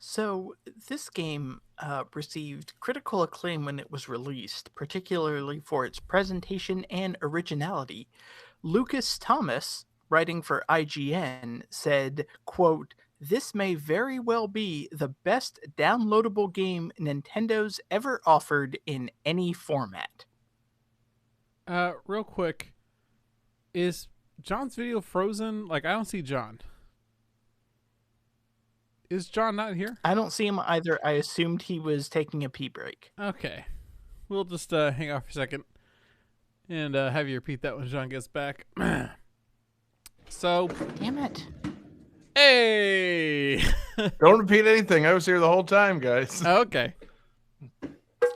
So, this game received critical acclaim when it was released, particularly for its presentation and originality. Lucas Thomas, writing for IGN, said, quote, "This may very well be the best downloadable game Nintendo's ever offered in any format." Real quick, is John's video frozen? Like, I don't see John. Is John not here? I don't see him either. I assumed he was taking a pee break. Okay. We'll just hang off for a second and have you repeat that when John gets back. So. Damn it. Hey! Don't repeat anything. I was here the whole time, guys. Okay.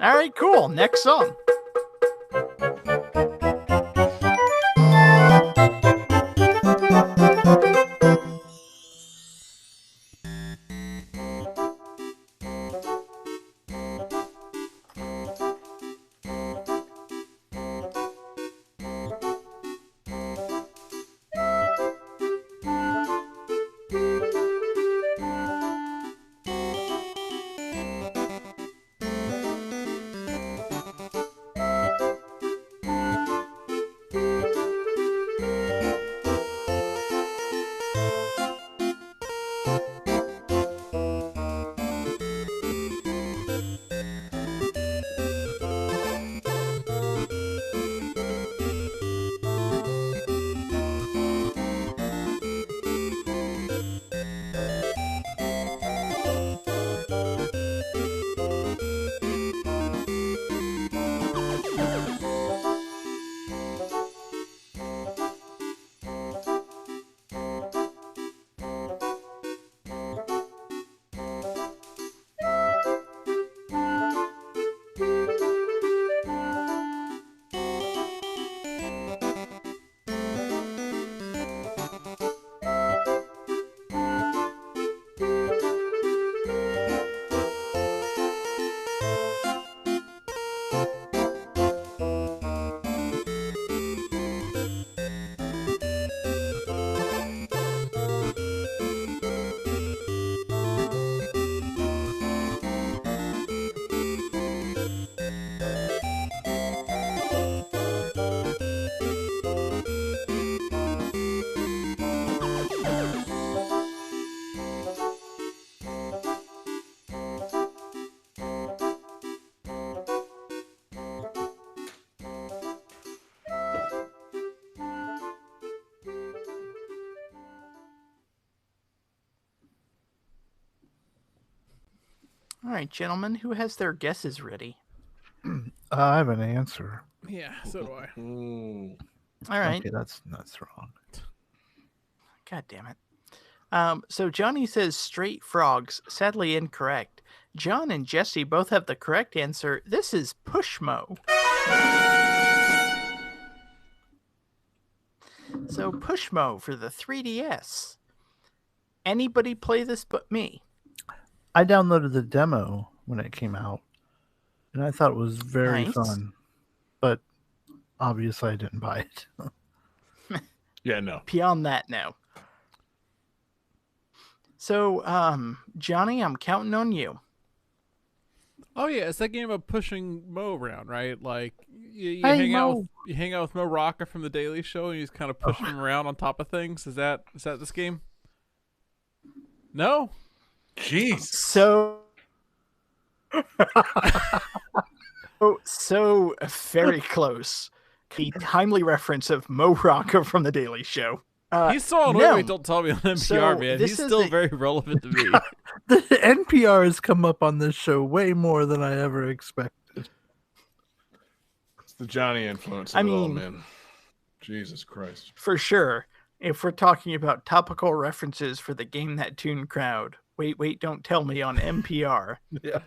All right, cool. Next song. All right, gentlemen, who has their guesses ready? I have an answer. Yeah, so do I. Ooh. All right. Okay, that's wrong. God damn it. So Johnny says straight frogs. Sadly incorrect. John and Jesse both have the correct answer. This is Pushmo. So Pushmo for the 3DS. Anybody play this but me? I downloaded the demo when it came out, and I thought it was very Nice. fun. But obviously, I didn't buy it. Yeah, no. Beyond that, no. So, Johnny, I'm counting on you. Oh yeah, it's that game of pushing Mo around, right? Like you Hey, hang out Mo. with Mo Rocca from the Daily Show, and you just kind of push him around on top of things. Is that this game? No. Jeez. So very close. The timely reference of Mo Rocca from the Daily Show. He's still on no. Wait, Don't Tell Me on NPR, So, man. this He's is still the- very relevant to me. The NPR has come up on this show way more than I ever expected. It's the Johnny influence. I Of it all, mean- man. Jesus Christ. For sure. If we're talking about topical references for the Game That Tune crowd, Wait, Don't Tell Me on NPR. Yeah.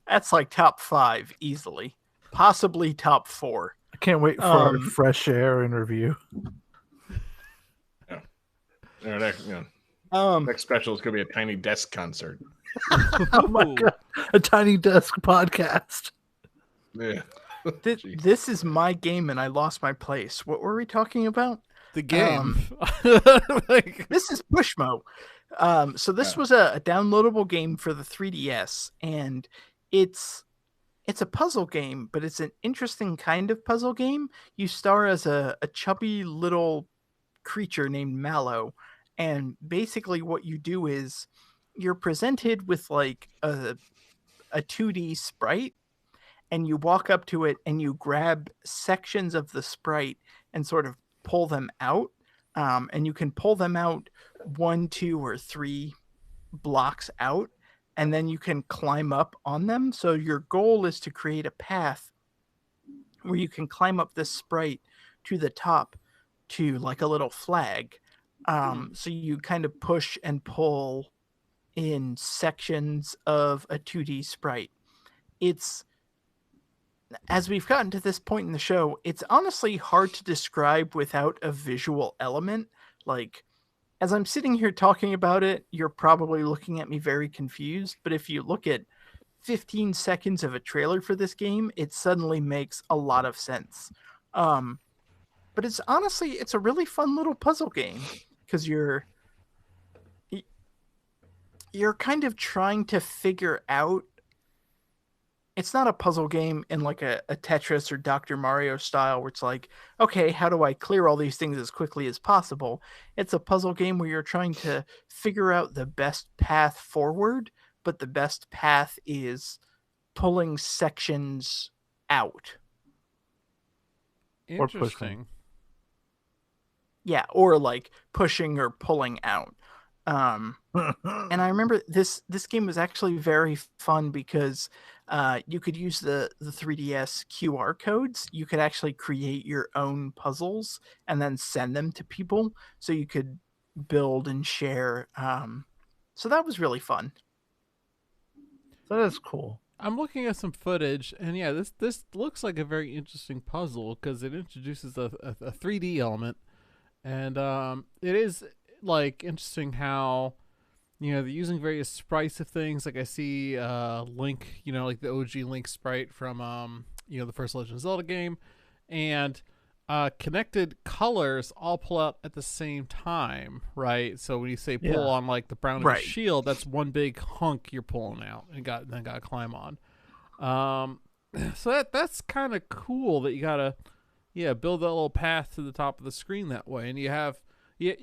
That's like top 5 easily. Possibly top 4. I can't wait for our Um, fresh air interview. Our next, Um, next special is going to be a Tiny Desk concert. Oh my Ooh. god, a Tiny Desk podcast. Yeah. Jeez. this is my game and I lost my place. What were we talking about? The game. Like, This is Pushmo. So this was a downloadable game for the 3DS, and it's a puzzle game, but it's an interesting kind of puzzle game. You star as a chubby little creature named Mallow, and basically what you do is you're presented with like a 2D sprite, and you walk up to it and you grab sections of the sprite and sort of pull them out. And you can pull them out 1, 2, or 3 blocks out, and then you can climb up on them. So your goal is to create a path where you can climb up this sprite to the top to like a little flag. So you kind of push and pull in sections of a 2D sprite. It's, as we've gotten to this point in the show, it's honestly hard to describe without a visual element. Like, as I'm sitting here talking about it, you're probably looking at me very confused, but if you look at 15 seconds of a trailer for this game, it suddenly makes a lot of sense. But it's honestly, it's a really fun little puzzle game, because you're kind of trying to figure out. It's not a puzzle game in like a Tetris or Dr. Mario style where it's like, okay, how do I clear all these things as quickly as possible? It's a puzzle game where you're trying to figure out the best path forward, but the best path is pulling sections out. Or pushing. interesting. Yeah, or like pushing or pulling out. And I remember this game was actually very fun because you could use the 3DS QR codes. You could actually create your own puzzles and then send them to people, so you could build and share. So that was really fun. That is cool. I'm looking at some footage, and yeah, this looks like a very interesting puzzle because it introduces a 3D element, and it is like interesting how, you know, they're using various sprites of things. Like I see Link, you know, like the OG Link sprite from you know, the first Legend of Zelda game, and connected colors all pull out at the same time, right? So when you say pull Yeah. on like the brown of Right. the shield, that's one big hunk you're pulling out and got to climb on. So that's kind of cool that you gotta build that little path to the top of the screen that way, and you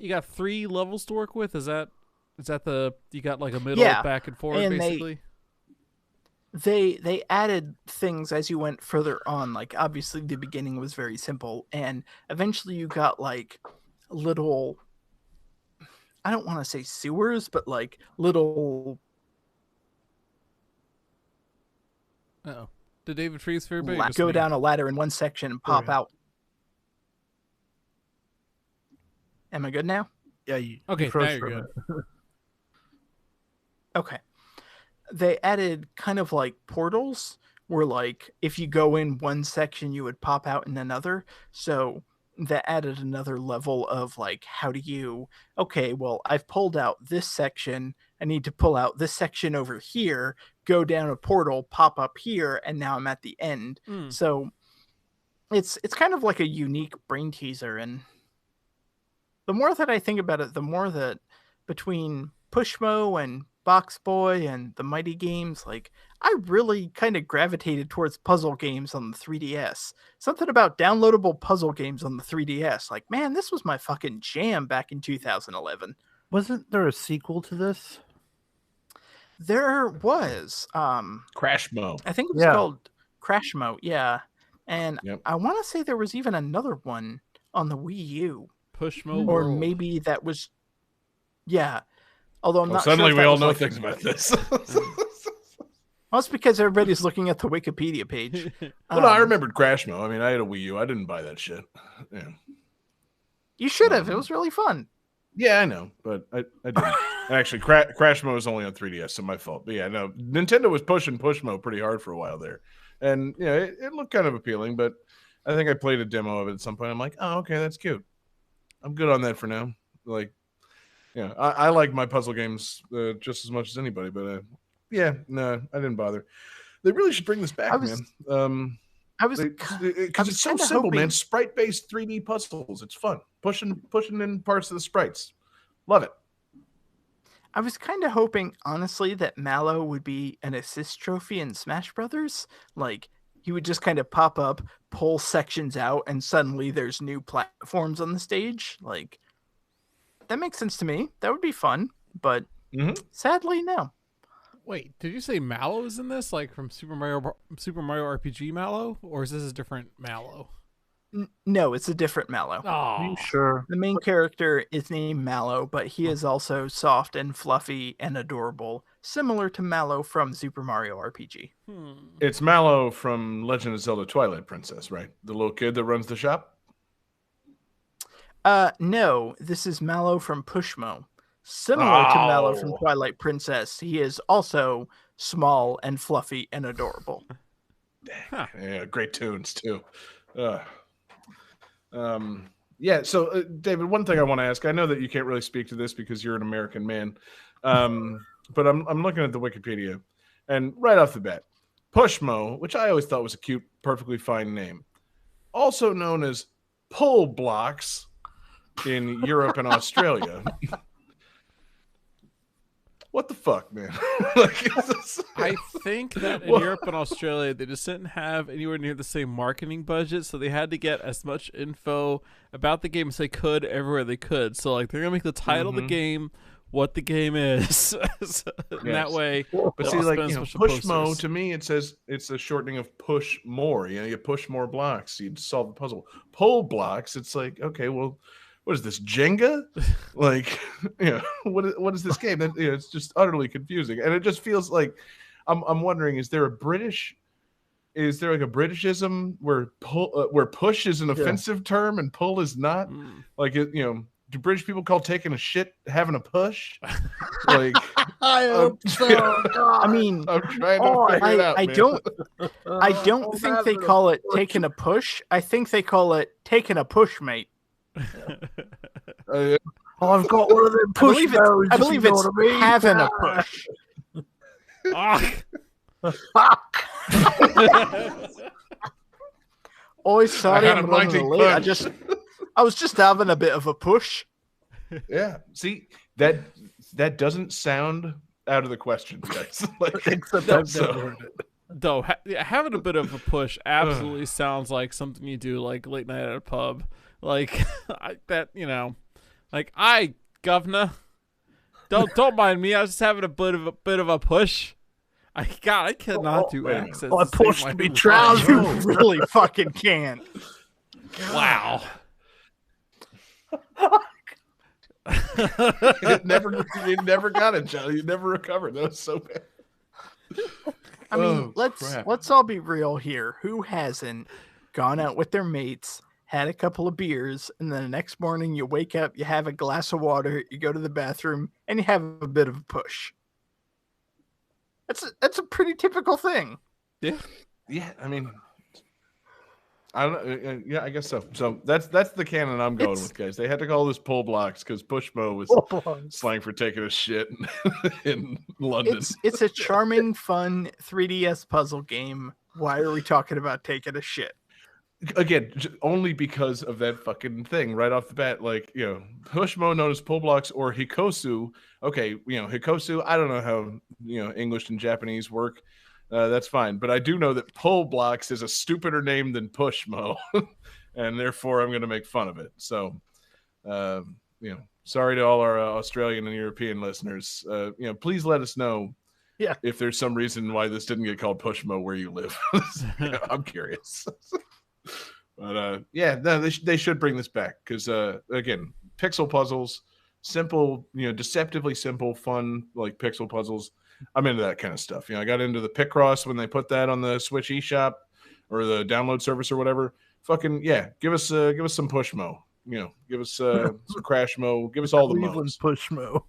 got 3 levels to work with. Is that the, you got like a middle, Yeah, back and forward, and basically? They added things as you went further on. Like, obviously the beginning was very simple, and eventually you got like little, I don't want to say sewers, but like little Oh, did David freeze for everybody? Go down a ladder in one section and pop out. Am I good now? Yeah. Okay, you froze now you're for a good. minute. Okay. They added kind of like portals where, like, if you go in one section, you would pop out in another. So that added another level of, like, how do you, okay, well, I've pulled out this section. I need to pull out this section over here, go down a portal, pop up here, and now I'm at the end. So it's kind of like a unique brain teaser. And the more that I think about it, the more that between Pushmo and Box Boy and the Mighty games, like, I really kind of gravitated towards puzzle games on the 3DS. Something about downloadable puzzle games on the 3DS. Like, man, this was my fucking jam back in 2011. Wasn't there a sequel to this? There was. Crashmo. I think it was called Crashmo, yeah. And I want to say there was even another one on the Wii U. Pushmo Or World. maybe that was... Yeah. Although I'm not suddenly sure we that all was know like... things about this. Well, it's because everybody's looking at the Wikipedia page. Well, no, I remembered Crashmo. I mean, I had a Wii U. I didn't buy that shit. Yeah. You should have. It was really fun. Yeah, I know, but I didn't. Actually, Crashmo was only on 3DS, so my fault. But yeah, no, Nintendo was pushing Pushmo pretty hard for a while there. And, yeah, it looked kind of appealing, but I think I played a demo of it at some point. I'm like, oh, okay, that's cute. I'm good on that for now. Like, yeah, I like my puzzle games just as much as anybody, but yeah, no, I didn't bother. They really should bring this back, man. Because it's so simple, man. Sprite-based 3D puzzles. It's fun. Pushing in parts of the sprites. Love it. I was kind of hoping, honestly, that Mallow would be an assist trophy in Smash Brothers. Like, he would just kind of pop up, pull sections out, and suddenly there's new platforms on the stage. Like, that makes sense to me. That would be fun, but sadly, no. Wait, did you say Mallow is in this? Like from Super Mario RPG Mallow? Or is this a different Mallow? No, it's a different Mallow. Oh, Are you sure? The main character is named Mallow, but he is also soft and fluffy and adorable, similar to Mallow from Super Mario RPG. It's Mallow from Legend of Zelda Twilight Princess, right? The little kid that runs the shop? No, this is Mallow from Pushmo. Similar to Mallow from Twilight Princess, he is also small and fluffy and adorable. Yeah, great tunes too. Yeah, so David, one thing I want to ask, I know that you can't really speak to this because you're an American man, but I'm looking at the Wikipedia, and right off the bat, Pushmo, which I always thought was a cute, perfectly fine name, also known as pull blocks in Europe and Australia. What the fuck, man? I think that in Europe and Australia, they just didn't have anywhere near the same marketing budget, so they had to get as much info about the game as they could everywhere they could. So, like, they're gonna make the title of the game what the game is. That way, but see, like, Pushmo, to me, it says it's a shortening of push more. You know, you push more blocks, you solve the puzzle. Pull blocks, it's like, okay, well, what is this, Jenga? Like, you know, what is this game? You know, it's just utterly confusing, and it just feels like I'm wondering: is there like a Britishism where push is an offensive term and pull is not? Like, you know, do British people call taking a shit having a push? Like, I hope so. I mean, I'm trying to figure it out. I don't think they call it taking a push. I think they call it taking a push, mate. I've got one of them push modes. I believe it's having a push. Oh, sorry, I'm running late. I was just having a bit of a push. Yeah. See, that doesn't sound out of the question, guys. Like, except I've never heard it. Though having a bit of a push absolutely sounds like something you do like late night at a pub. Like that, you know, like governor, don't mind me. I was just having a bit of a push. I cannot do accents. I pushed me trousers. You really fucking can't. Wow. You never got it, Johnny. You never recovered. That was so bad. I mean, Oh, let's crap. all be real here. Who hasn't gone out with their mates, had a couple of beers, and then the next morning you wake up, you have a glass of water, you go to the bathroom, and you have a bit of a push? That's a pretty typical thing. Yeah. Yeah, I mean, I don't know. Yeah, I guess so. So that's the canon I'm going with, guys. They had to call this pull blocks because Pushmo was slang for taking a shit in London. It's a charming, fun 3DS puzzle game. Why are we talking about taking a shit? Again, only because of that fucking thing right off the bat. Like, Pushmo known as pull blocks or Hikosu. Okay, Hikosu, I don't know how, English and Japanese work. That's fine. But I do know that pull blocks is a stupider name than Pushmo. And therefore I'm going to make fun of it. So, sorry to all our Australian and European listeners. Please let us know if there's some reason why this didn't get called Pushmo where you live. I'm curious. But they should bring this back because again, pixel puzzles, simple, deceptively simple, fun, like pixel puzzles. I'm into that kind of stuff. I got into the Picross when they put that on the Switch eShop or the download service or whatever. Fucking give us some Pushmo. Give us some Crashmo. Give us all the modes. Pushmo.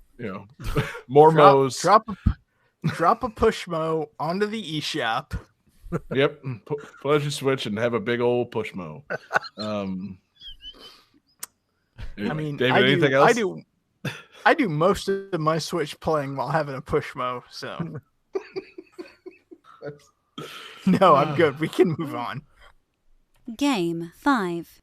More modes. Drop a Pushmo onto the eShop. Yep, plug your Switch and have a big old Pushmo. I mean, David, anything else? I do most of my Switch playing while having a Pushmo. So no, I'm good. We can move on. Game 5.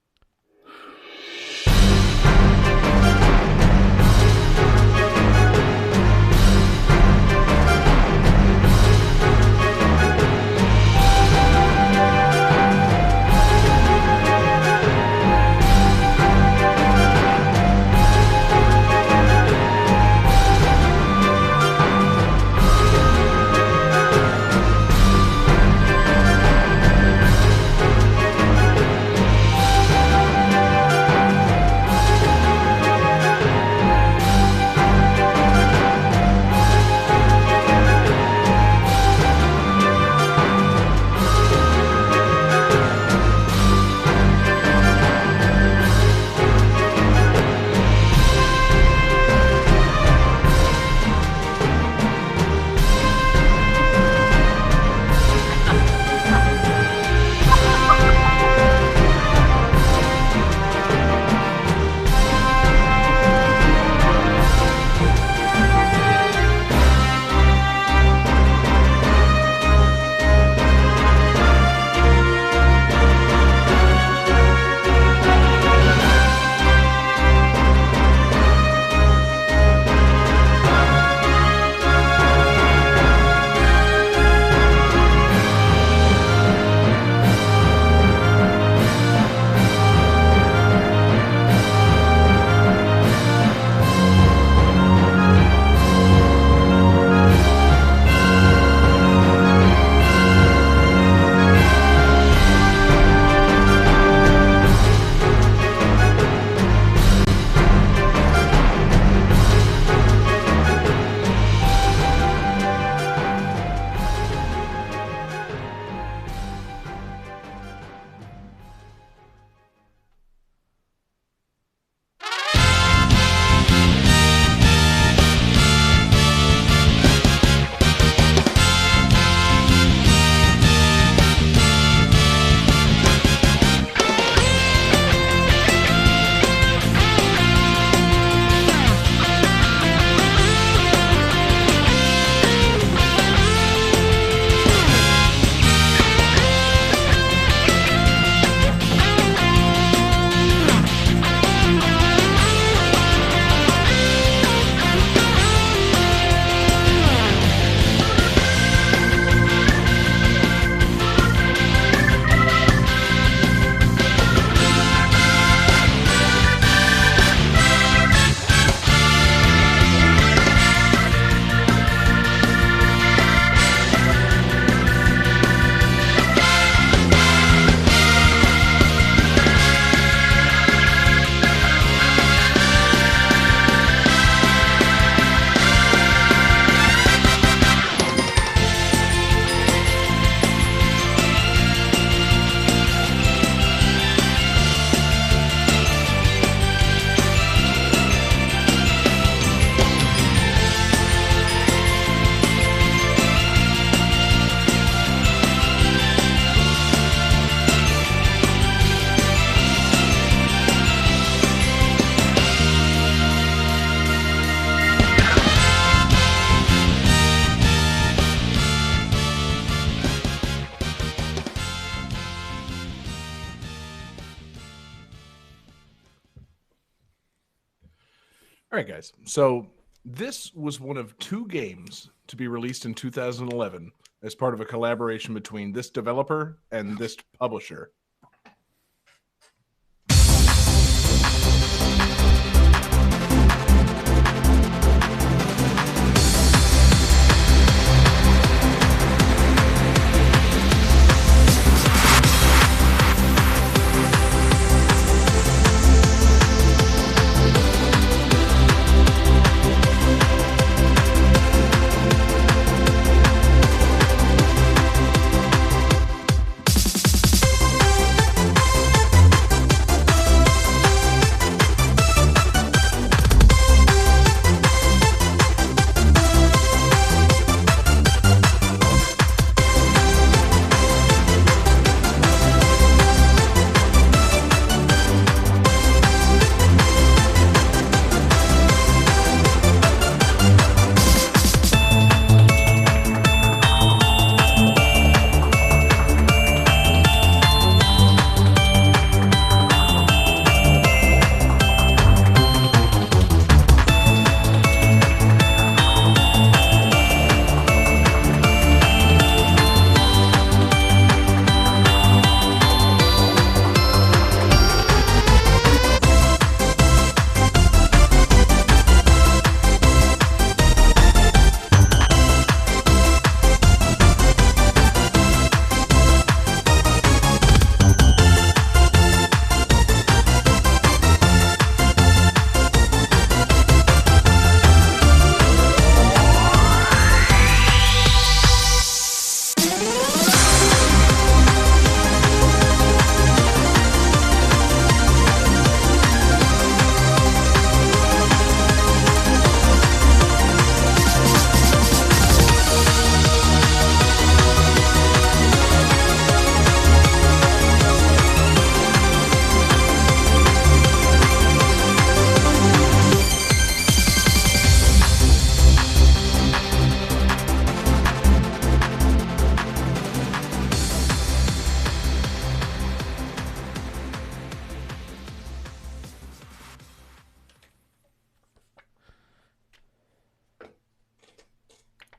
All right, guys. So this was one of 2 games to be released in 2011 as part of a collaboration between this developer and this publisher.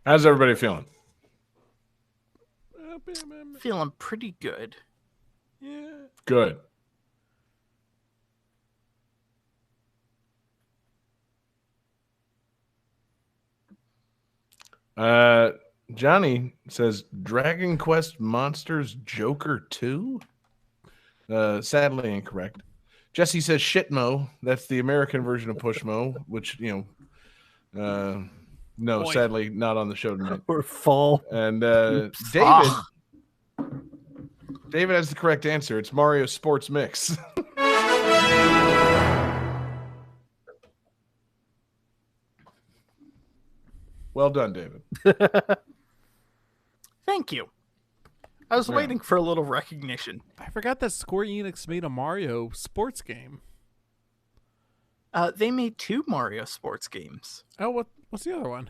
How's everybody feeling? Feeling pretty good. Yeah. Good. Johnny says Dragon Quest Monsters Joker 2? Sadly incorrect. Jesse says Shitmo. That's the American version of Pushmo, which, no, Boy. sadly not on the show tonight. Or fall. And Oops. David has the correct answer. It's Mario Sports Mix. Well done, David. Thank you. I was waiting for a little recognition. I forgot that Square Enix made a Mario sports game. They made 2 Mario sports games. Oh, what's the other one?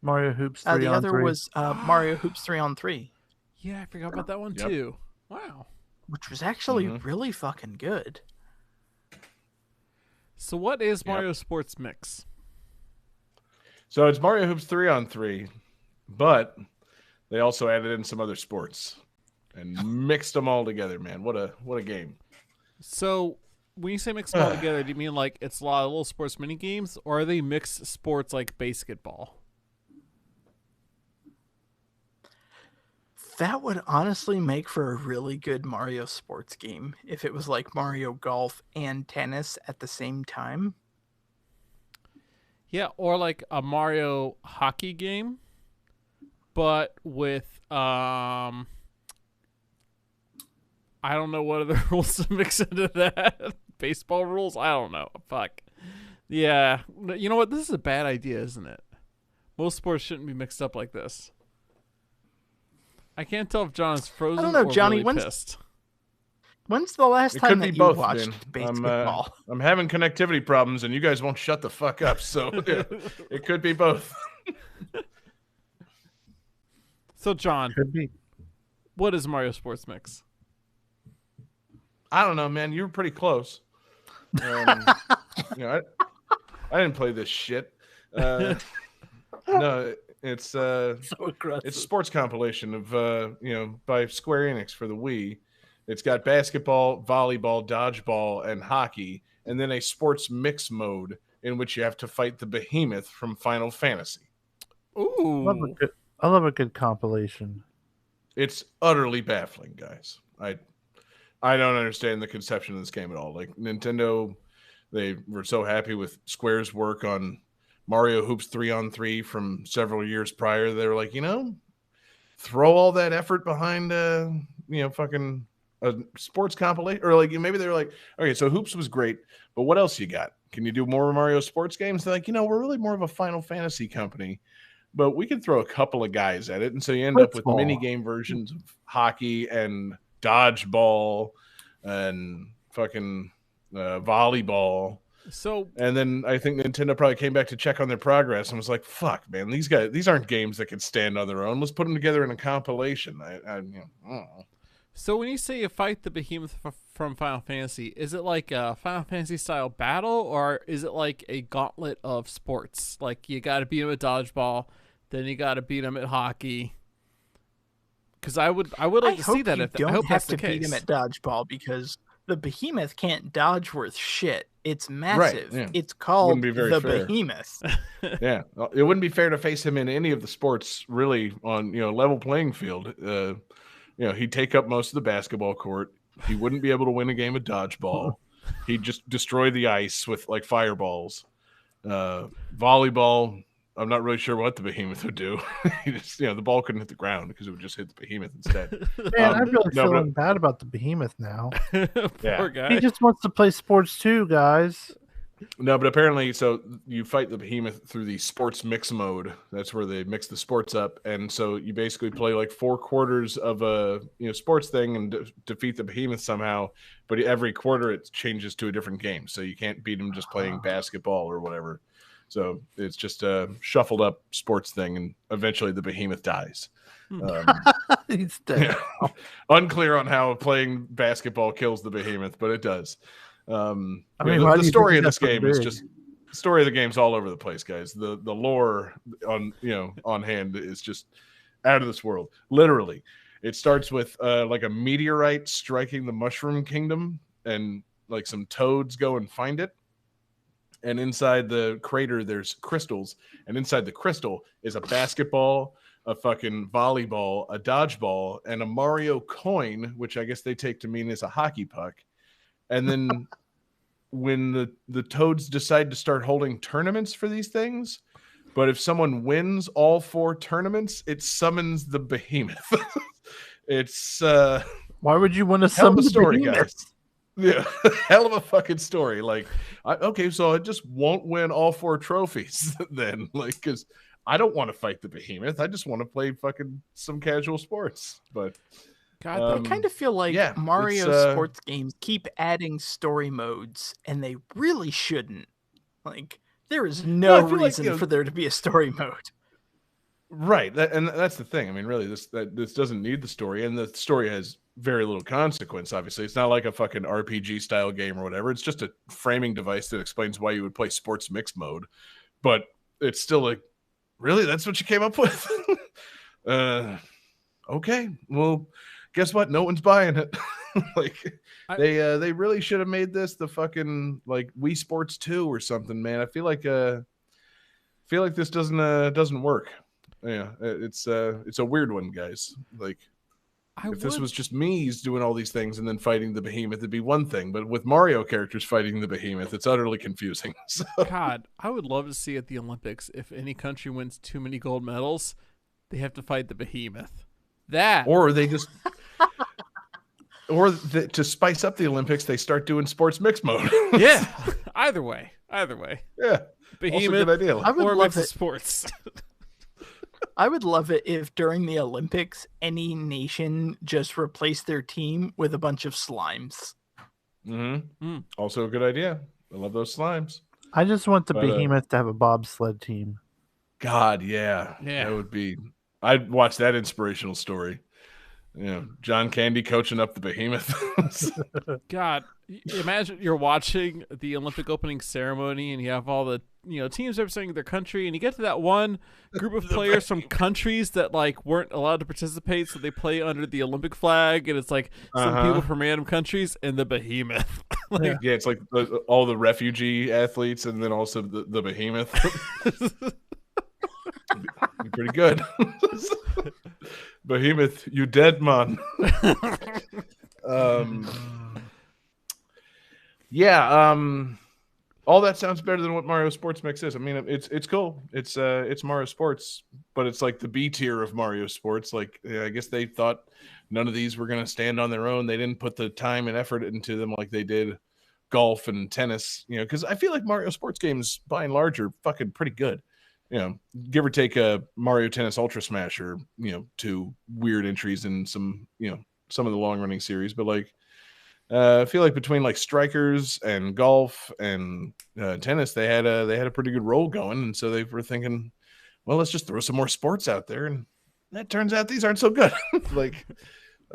Mario Hoops 3 The on other 3. was Mario Hoops 3-on-3, Yeah, I forgot about that one Yep. too. Wow. which was actually really fucking good. So what is Mario Sports Mix? So it's Mario Hoops 3-on-3, but they also added in some other sports and mixed them all together, man. What a game. So when you say mix them all together, do you mean like it's a lot of little sports mini games, or are they mixed sports like basketball? That would honestly make for a really good Mario sports game if it was like Mario Golf and tennis at the same time. Yeah, or like a Mario hockey game, but with I don't know what other rules to mix into that. Baseball rules? I don't know. Fuck. Yeah. You know what? This is a bad idea, isn't it? Most sports shouldn't be mixed up like this. I can't tell if John is frozen I don't know, or Johnny, really pissed. When's the last It time could that be you both, watched man. basketball? I'm having connectivity problems, and you guys won't shut the fuck up. So yeah, it could be both. So, John, Could be. what is Mario Sports Mix? I don't know, man. You were pretty close. I didn't play this shit. No, it's So aggressive. it's a sports compilation of by Square Enix for the Wii. It's got basketball, volleyball, dodgeball, and hockey, and then a sports mix mode in which you have to fight the behemoth from Final Fantasy. Ooh. I love a good compilation. It's utterly baffling, guys. I don't understand the conception of this game at all. Like Nintendo, they were so happy with Square's work on Mario Hoops 3-on-3 from several years prior. They were like, throw all that effort behind fucking a sports compilation, or like maybe they were like, okay, so Hoops was great, but what else you got? Can you do more Mario sports games? They're like, we're really more of a Final Fantasy company, but we can throw a couple of guys at it, and so you end up with mini game versions of hockey and dodgeball and fucking volleyball. So, and then I think Nintendo probably came back to check on their progress and was like, "Fuck, man, these aren't games that can stand on their own. Let's put them together in a compilation." I don't know. So when you say you fight the behemoth from Final Fantasy, is it like a Final Fantasy style battle, or is it like a gauntlet of sports? Like you got to beat him at dodgeball, then you got to beat him at hockey. Because I would like to see that. I hope that's the case. Beat him at dodgeball because the behemoth can't dodge worth shit. It's massive. Right, yeah. It's called the behemoth. Yeah, it wouldn't be fair to face him in any of the sports really on level playing field. He'd take up most of the basketball court. He wouldn't be able to win a game of dodgeball. He'd just destroy the ice with like fireballs. Volleyball, I'm not really sure what the behemoth would do. He just, the ball couldn't hit the ground because it would just hit the behemoth instead. Man, I'm really feeling bad about the behemoth now. Poor guy. He just wants to play sports too, guys. No, but apparently, so you fight the behemoth through the sports mix mode. That's where they mix the sports up, and so you basically play like 4 quarters of a sports thing and defeat the behemoth somehow. But every quarter it changes to a different game, so you can't beat him just playing basketball or whatever. So it's just a shuffled up sports thing, and eventually the behemoth dies. He's dead. Yeah. Unclear on how playing basketball kills the behemoth, but it does. The story of this game is just the story of the game's all over the place, guys. The lore on hand is just out of this world. Literally, it starts with like a meteorite striking the Mushroom Kingdom, and like some toads go and find it. And inside the crater, there's crystals, and inside the crystal is a basketball, a fucking volleyball, a dodgeball, and a Mario coin, which I guess they take to mean is a hockey puck. And then when the toads decide to start holding tournaments for these things, but if someone wins all 4 tournaments, it summons the behemoth. It's why would you want to summon the story, behemoth? guys? Yeah, hell of a fucking story. Like, okay, so I just won't win all 4 trophies then, like, because I don't want to fight the behemoth. I just want to play fucking some casual sports, but. God, I kind of feel like Mario sports games keep adding story modes, and they really shouldn't. Like, there is no reason for there to be a story mode. Right, and that's the thing. I mean, really, this doesn't need the story, and the story has very little consequence, obviously. It's not like a fucking RPG-style game or whatever. It's just a framing device that explains why you would play sports mix mode. But it's still like, really? That's what you came up with? Okay, well... Guess what? No one's buying it. They really should have made this the fucking like Wii Sports 2 or something, man. I feel like this doesn't work. Yeah, it's a weird one, guys. Like this was just me doing all these things and then fighting the behemoth, it'd be one thing. But with Mario characters fighting the behemoth, it's utterly confusing. So. God, I would love to see at the Olympics if any country wins too many gold medals, they have to fight the behemoth. Or they just, to spice up the Olympics, they start doing sports mix mode. Yeah, either way. Yeah, behemoth. Good idea. I would love it. Sports. I would love it if during the Olympics, any nation just replaced their team with a bunch of slimes. Mm-hmm. Also a good idea. I love those slimes. I just want the behemoth to have a bobsled team. God, yeah, that would be. I'd watch that inspirational story. John Candy coaching up the Behemoth. God, imagine you're watching the Olympic opening ceremony and you have all the teams representing their country, and you get to that one group of players from countries that like weren't allowed to participate, so they play under the Olympic flag, and it's like some people from random countries and the Behemoth. Like, yeah, it's like all the refugee athletes and then also the Behemoth. Pretty good. Behemoth, you dead, man. All that sounds better than what Mario Sports Mix is. I mean, it's cool. It's Mario Sports, but it's like the B tier of Mario Sports. Like, I guess they thought none of these were going to stand on their own. They didn't put the time and effort into them like they did golf and tennis. Because I feel like Mario Sports games, by and large, are fucking pretty good. Give or take a Mario Tennis Ultra Smash or 2 weird entries in some of the long running series, but like I feel like between like Strikers and golf and tennis, they had a pretty good roll going, and so they were thinking, well, let's just throw some more sports out there, and that turns out these aren't so good. Like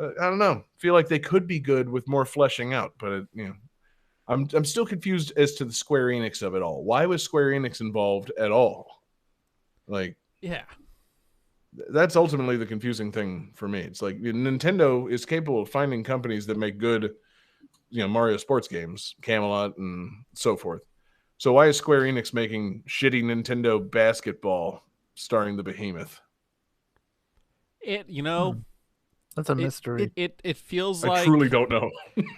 I don't know, feel like they could be good with more fleshing out, but I'm still confused as to the Square Enix of it all. Why was Square Enix involved at all? Like, yeah, that's ultimately the confusing thing for me. It's like Nintendo is capable of finding companies that make good, Mario sports games, Camelot and so forth. So why is Square Enix making shitty Nintendo basketball starring the Behemoth? That's a mystery. It feels like I truly don't know.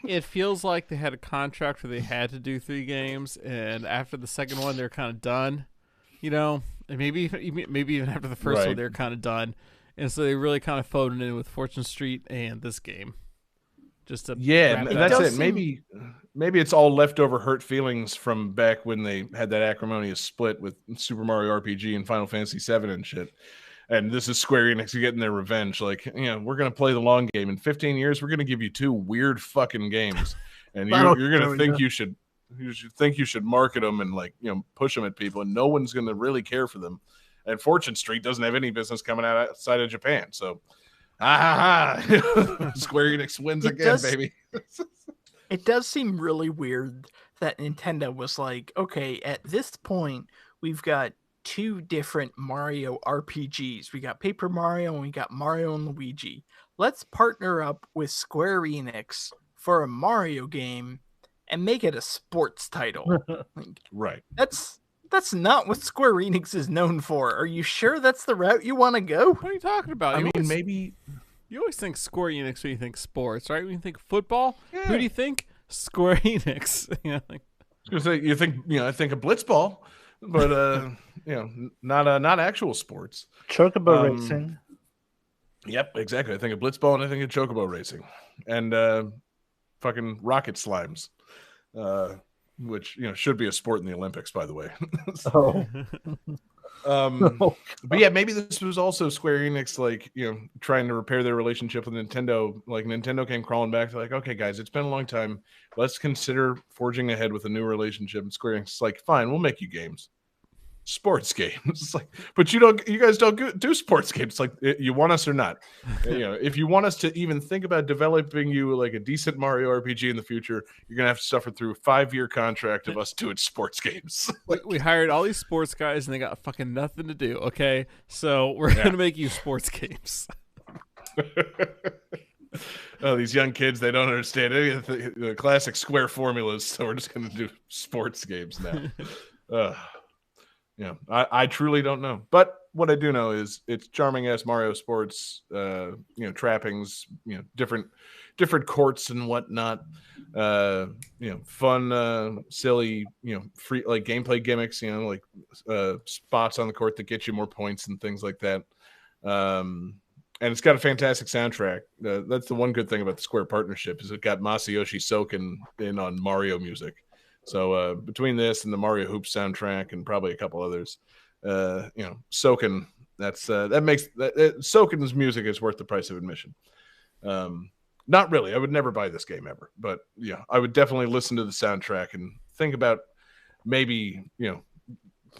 It feels like they had a contract where they had to do 3 games, and after the second one, they're kind of done. And maybe even after the first one, they're kind of done, and so they really kind of phoned it in with Fortune Street and this game. Just to that's it. Maybe it's all leftover hurt feelings from back when they had that acrimonious split with Super Mario RPG and Final Fantasy VII and shit. And this is Square Enix getting their revenge. Like, we're gonna play the long game. In 15 years, we're gonna give you 2 weird fucking games, and you're gonna think you should think you should market them and push them at people, and no one's going to really care for them. And Fortune Street doesn't have any business coming out outside of Japan. So, Square Enix wins again, baby. It does seem really weird that Nintendo was like, okay, at this point, we've got 2 different Mario RPGs. We got Paper Mario and we got Mario and Luigi. Let's partner up with Square Enix for a Mario game and make it a sports title. Right. That's not what Square Enix is known for. Are you sure that's the route you want to go? What are you talking about? I mean, maybe you always think Square Enix when you think sports, right? When you think football, who do you think? Square Enix. You think I think of Blitzball, but not actual sports. Chocobo racing. Yep, exactly. I think of Blitzball and I think of Chocobo racing, and fucking rocket slimes. Which should be a sport in the Olympics, by the way. But yeah, maybe this was also Square Enix, trying to repair their relationship with Nintendo. Like Nintendo came crawling back to like, okay, guys, it's been a long time. Let's consider forging ahead with a new relationship. And Square Enix is like, fine, we'll make you games. Sports games. It's like, but you guys don't do sports games. Like, you want us or not? If you want us to even think about developing you like a decent Mario RPG in the future, you're gonna have to suffer through a 5-year contract of us doing sports games. We hired all these sports guys and they got fucking nothing to do. Okay, so we're gonna make you sports games. Oh, these young kids, they don't understand any of the classic Square formulas, so we're just gonna do sports games now. I truly don't know. But what I do know is it's charming as Mario Sports, trappings, different courts and whatnot. Fun, silly, free like gameplay gimmicks, like spots on the court that get you more points and things like that. And it's got a fantastic soundtrack. That's the one good thing about the Square partnership is it got Masayoshi Soken in on Mario music. So between this and the Mario Hoops soundtrack and probably a couple others, Soken, that makes Soken's music is worth the price of admission. Not really. I would never buy this game ever, but yeah, I would definitely listen to the soundtrack and think about maybe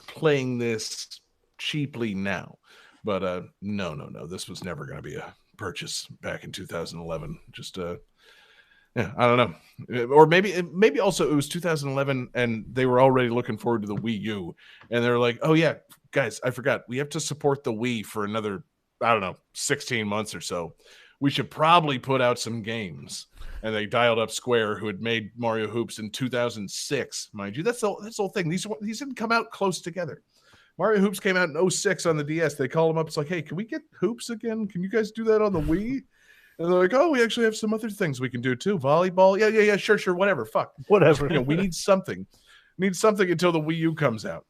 playing this cheaply now. But no, this was never going to be a purchase back in 2011. Just yeah, I don't know, or maybe also it was 2011 and they were already looking forward to the Wii U, and they're like, oh yeah, guys, I forgot, we have to support the Wii for another, I don't know, 16 months or so. We should probably put out some games. And they dialed up Square, who had made Mario Hoops in 2006, mind you. That's the whole thing. These didn't come out close together. Mario Hoops came out in 2006 on the DS. They call them up. It's like, hey, can we get Hoops again? Can you guys do that on the Wii? And they're like, oh, we actually have some other things we can do too. Volleyball. Yeah, sure, whatever. Fuck. Whatever. We need something. Need something until the Wii U comes out.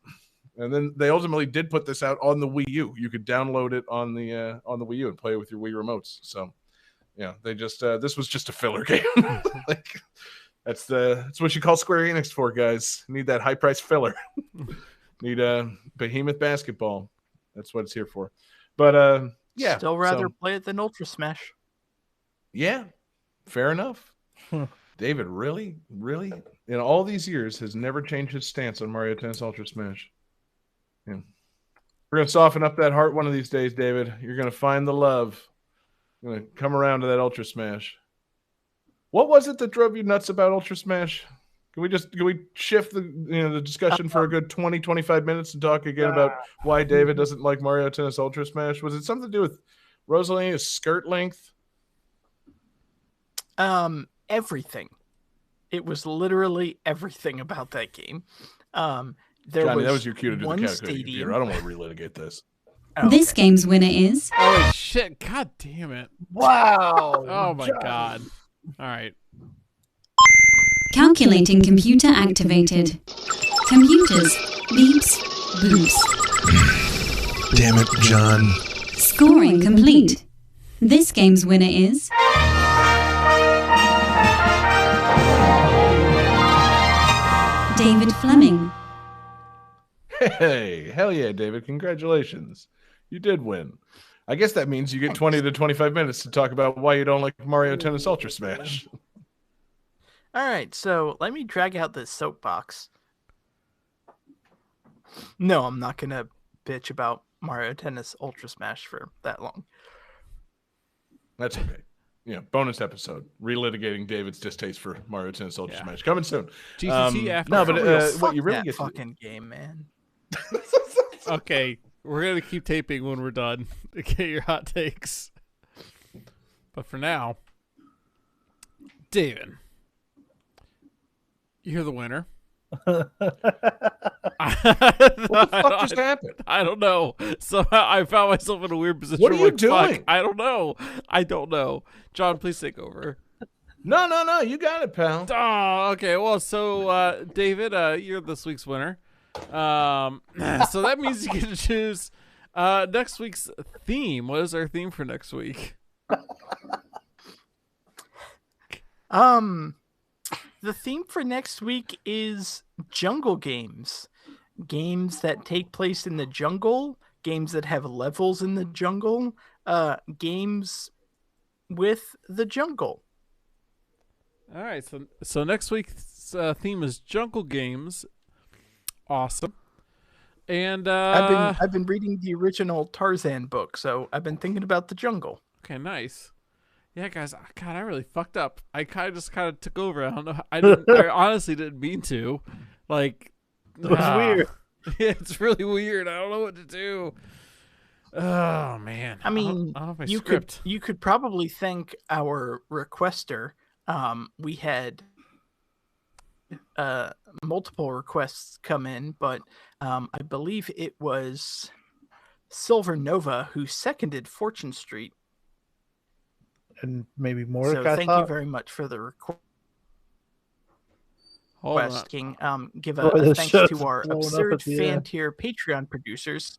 And then they ultimately did put this out on the Wii U. You could download it on the Wii U and play it with your Wii remotes. So yeah, they just this was just a filler game. Like that's what you call Square Enix for, guys. Need that high price filler. Need a behemoth basketball. That's what it's here for. But yeah, still rather play it than Ultra Smash. Yeah, fair enough. David really, in all these years, has never changed his stance on Mario Tennis Ultra Smash. Yeah. We're gonna soften up that heart one of these days, David. You're gonna find the love. I'm gonna come around to that Ultra Smash. What was it that drove you nuts about Ultra Smash? Can we shift the discussion for a good 20-25 minutes and talk again about why David doesn't like Mario Tennis Ultra Smash? Was it something to do with Rosalina's skirt length? Everything. It was literally everything about that game. Johnny, that was your cue to do the category computer. I don't want to relitigate this. This game's winner is... Oh, shit. God damn it. Wow. Oh, my God. All right. Calculating computer activated. Computers. Beeps. Boops. Damn it, John. Scoring complete. This game's winner is... David Fleming. Hey, hell yeah, David. Congratulations. You did win. I guess that means you get 20 to 25 minutes to talk about why you don't like Mario Tennis Ultra Smash. All right, so let me drag out this soapbox. No, I'm not going to bitch about Mario Tennis Ultra Smash for that long. That's okay. Yeah, bonus episode, relitigating David's distaste for Mario Tennis Ultra Smash. Coming soon. GCC after. No, but what you really that get fucking game, man. Okay, we're going to keep taping when we're done to get your hot takes. But for now, David, you're the winner. What the fuck just happened? I don't know. Somehow I found myself in a weird position. What are you doing? Fuck, I don't know. John, please take over. No. You got it, pal. Oh, okay. Well, so David, you're this week's winner. So that means you get to choose next week's theme. What is our theme for next week? The theme for next week is jungle games. Games that take place in the jungle, games that have levels in the jungle, games with the jungle. All right, so next week's theme is jungle games. Awesome. And I've been reading the original Tarzan book, so I've been thinking about the jungle. Okay, nice. Yeah, guys, God, I really fucked up. I kind of took over. I don't know. I honestly didn't mean to. Like, it was weird. Yeah, it's really weird. I don't know what to do. Oh man. I mean, you could probably thank our requester. We had multiple requests come in, but I believe it was Silver Nova who seconded Fortune Street. And maybe more. So thank you very much for the requesting. Give a thanks to our Absurd Fan Tier Patreon producers: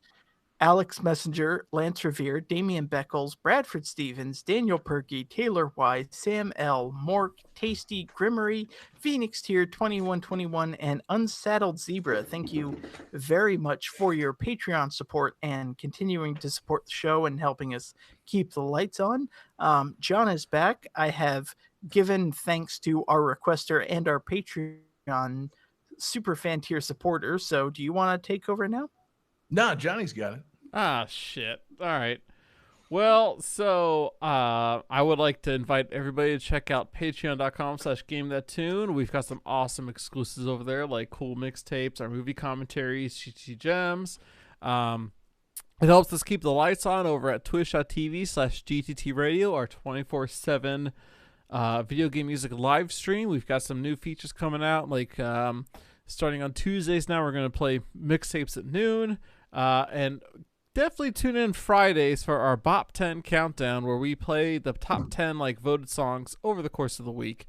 Alex Messenger, Lance Revere, Damian Beckles, Bradford Stevens, Daniel Perky, Taylor Wise, Sam L, Mork, Tasty, Grimmery, Phoenix Tier 2121, and Unsaddled Zebra. Thank you very much for your Patreon support and continuing to support the show and helping us keep the lights on. John is back. I have given thanks to our requester and our Patreon super fan tier supporters. So do you want to take over now? Nah, Johnny's got it. Ah, shit. All right. Well, so I would like to invite everybody to check out patreon.com/GameThatTune. We've got some awesome exclusives over there, like cool mixtapes, our movie commentaries, GT Gems. It helps us keep the lights on over at twitch.tv/GTT Radio, our 24/7 video game music live stream. We've got some new features coming out, like starting on Tuesdays now, we're going to play mixtapes at noon. And definitely tune in Fridays for our Bop 10 countdown, where we play the top 10 voted songs over the course of the week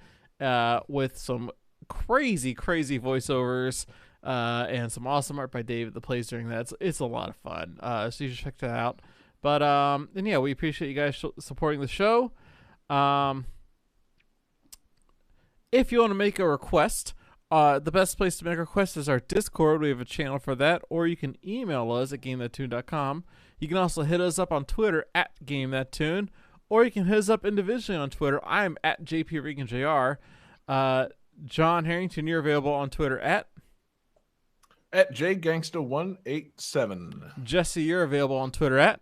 with some crazy voiceovers and some awesome art by David that plays during that. It's a lot of fun, so you should check that out. But and yeah, we appreciate you guys supporting the show. If you want to make a request, the best place to make a request is our Discord. We have a channel for that, or you can email us at GameThatTune.com. You can also hit us up on Twitter at GameThatTune, or you can hit us up individually on Twitter. I'm at JPReganJR. John Harrington, you're available on Twitter at JGangsta187. Jesse, you're available on Twitter at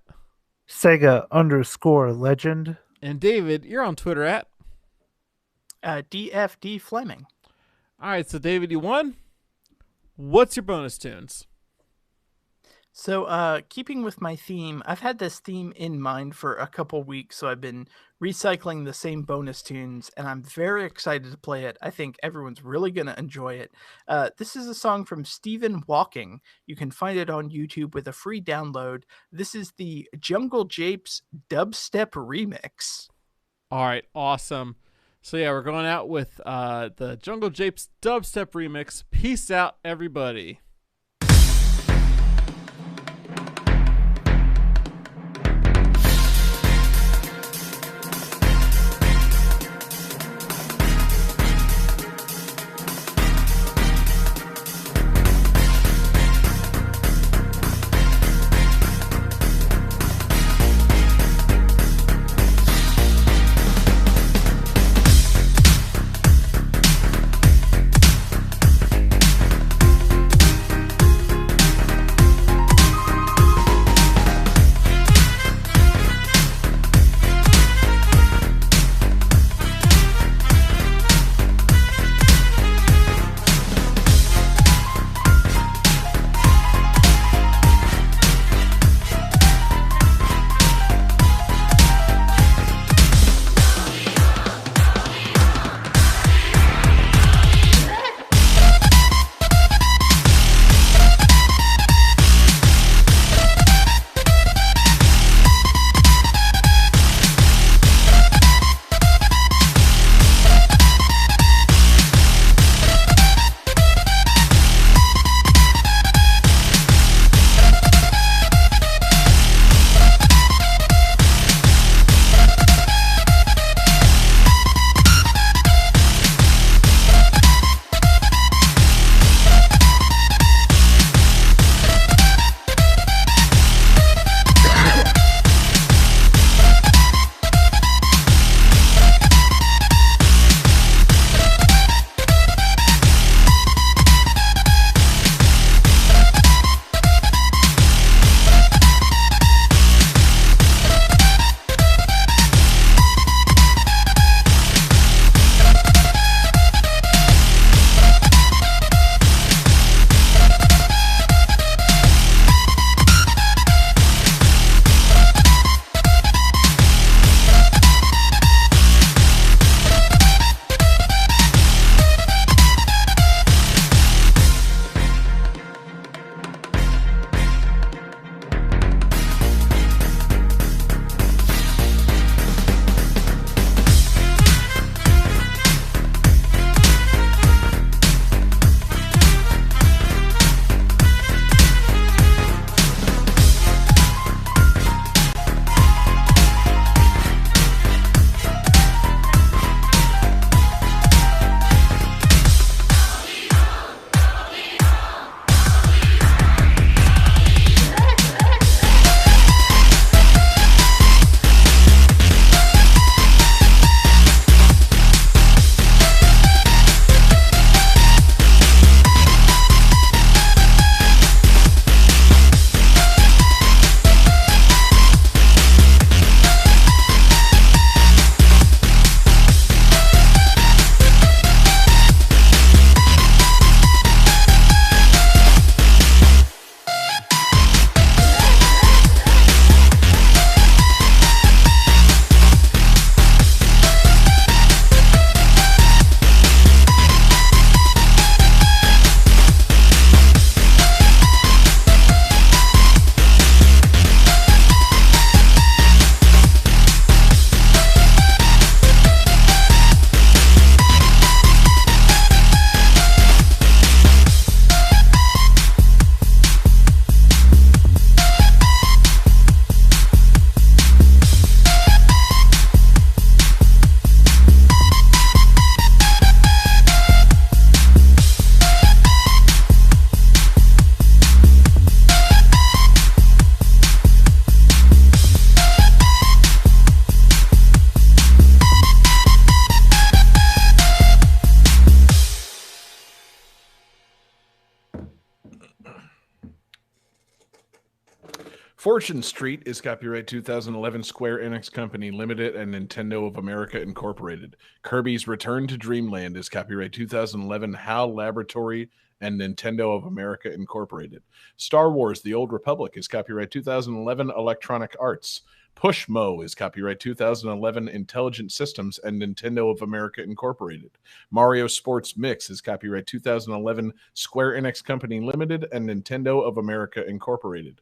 Sega_legend. And David, you're on Twitter at DFD Fleming. All right, so David, you won. What's your bonus tunes? So, keeping with my theme, I've had this theme in mind for a couple weeks, so I've been recycling the same bonus tunes, and I'm very excited to play it. I think everyone's really going to enjoy it. This is a song from Stephen Walking. You can find it on YouTube with a free download. This is the Jungle Japes dubstep remix. All right, awesome. So yeah, we're going out with the Jungle Japes dubstep remix. Peace out, everybody. Fortune Street is copyright 2011 Square Enix Company Limited and Nintendo of America Incorporated. Kirby's Return to Dreamland is copyright 2011 HAL Laboratory and Nintendo of America Incorporated. Star Wars The Old Republic is copyright 2011 Electronic Arts. Pushmo is copyright 2011 Intelligent Systems and Nintendo of America Incorporated. Mario Sports Mix is copyright 2011 Square Enix Company Limited and Nintendo of America Incorporated.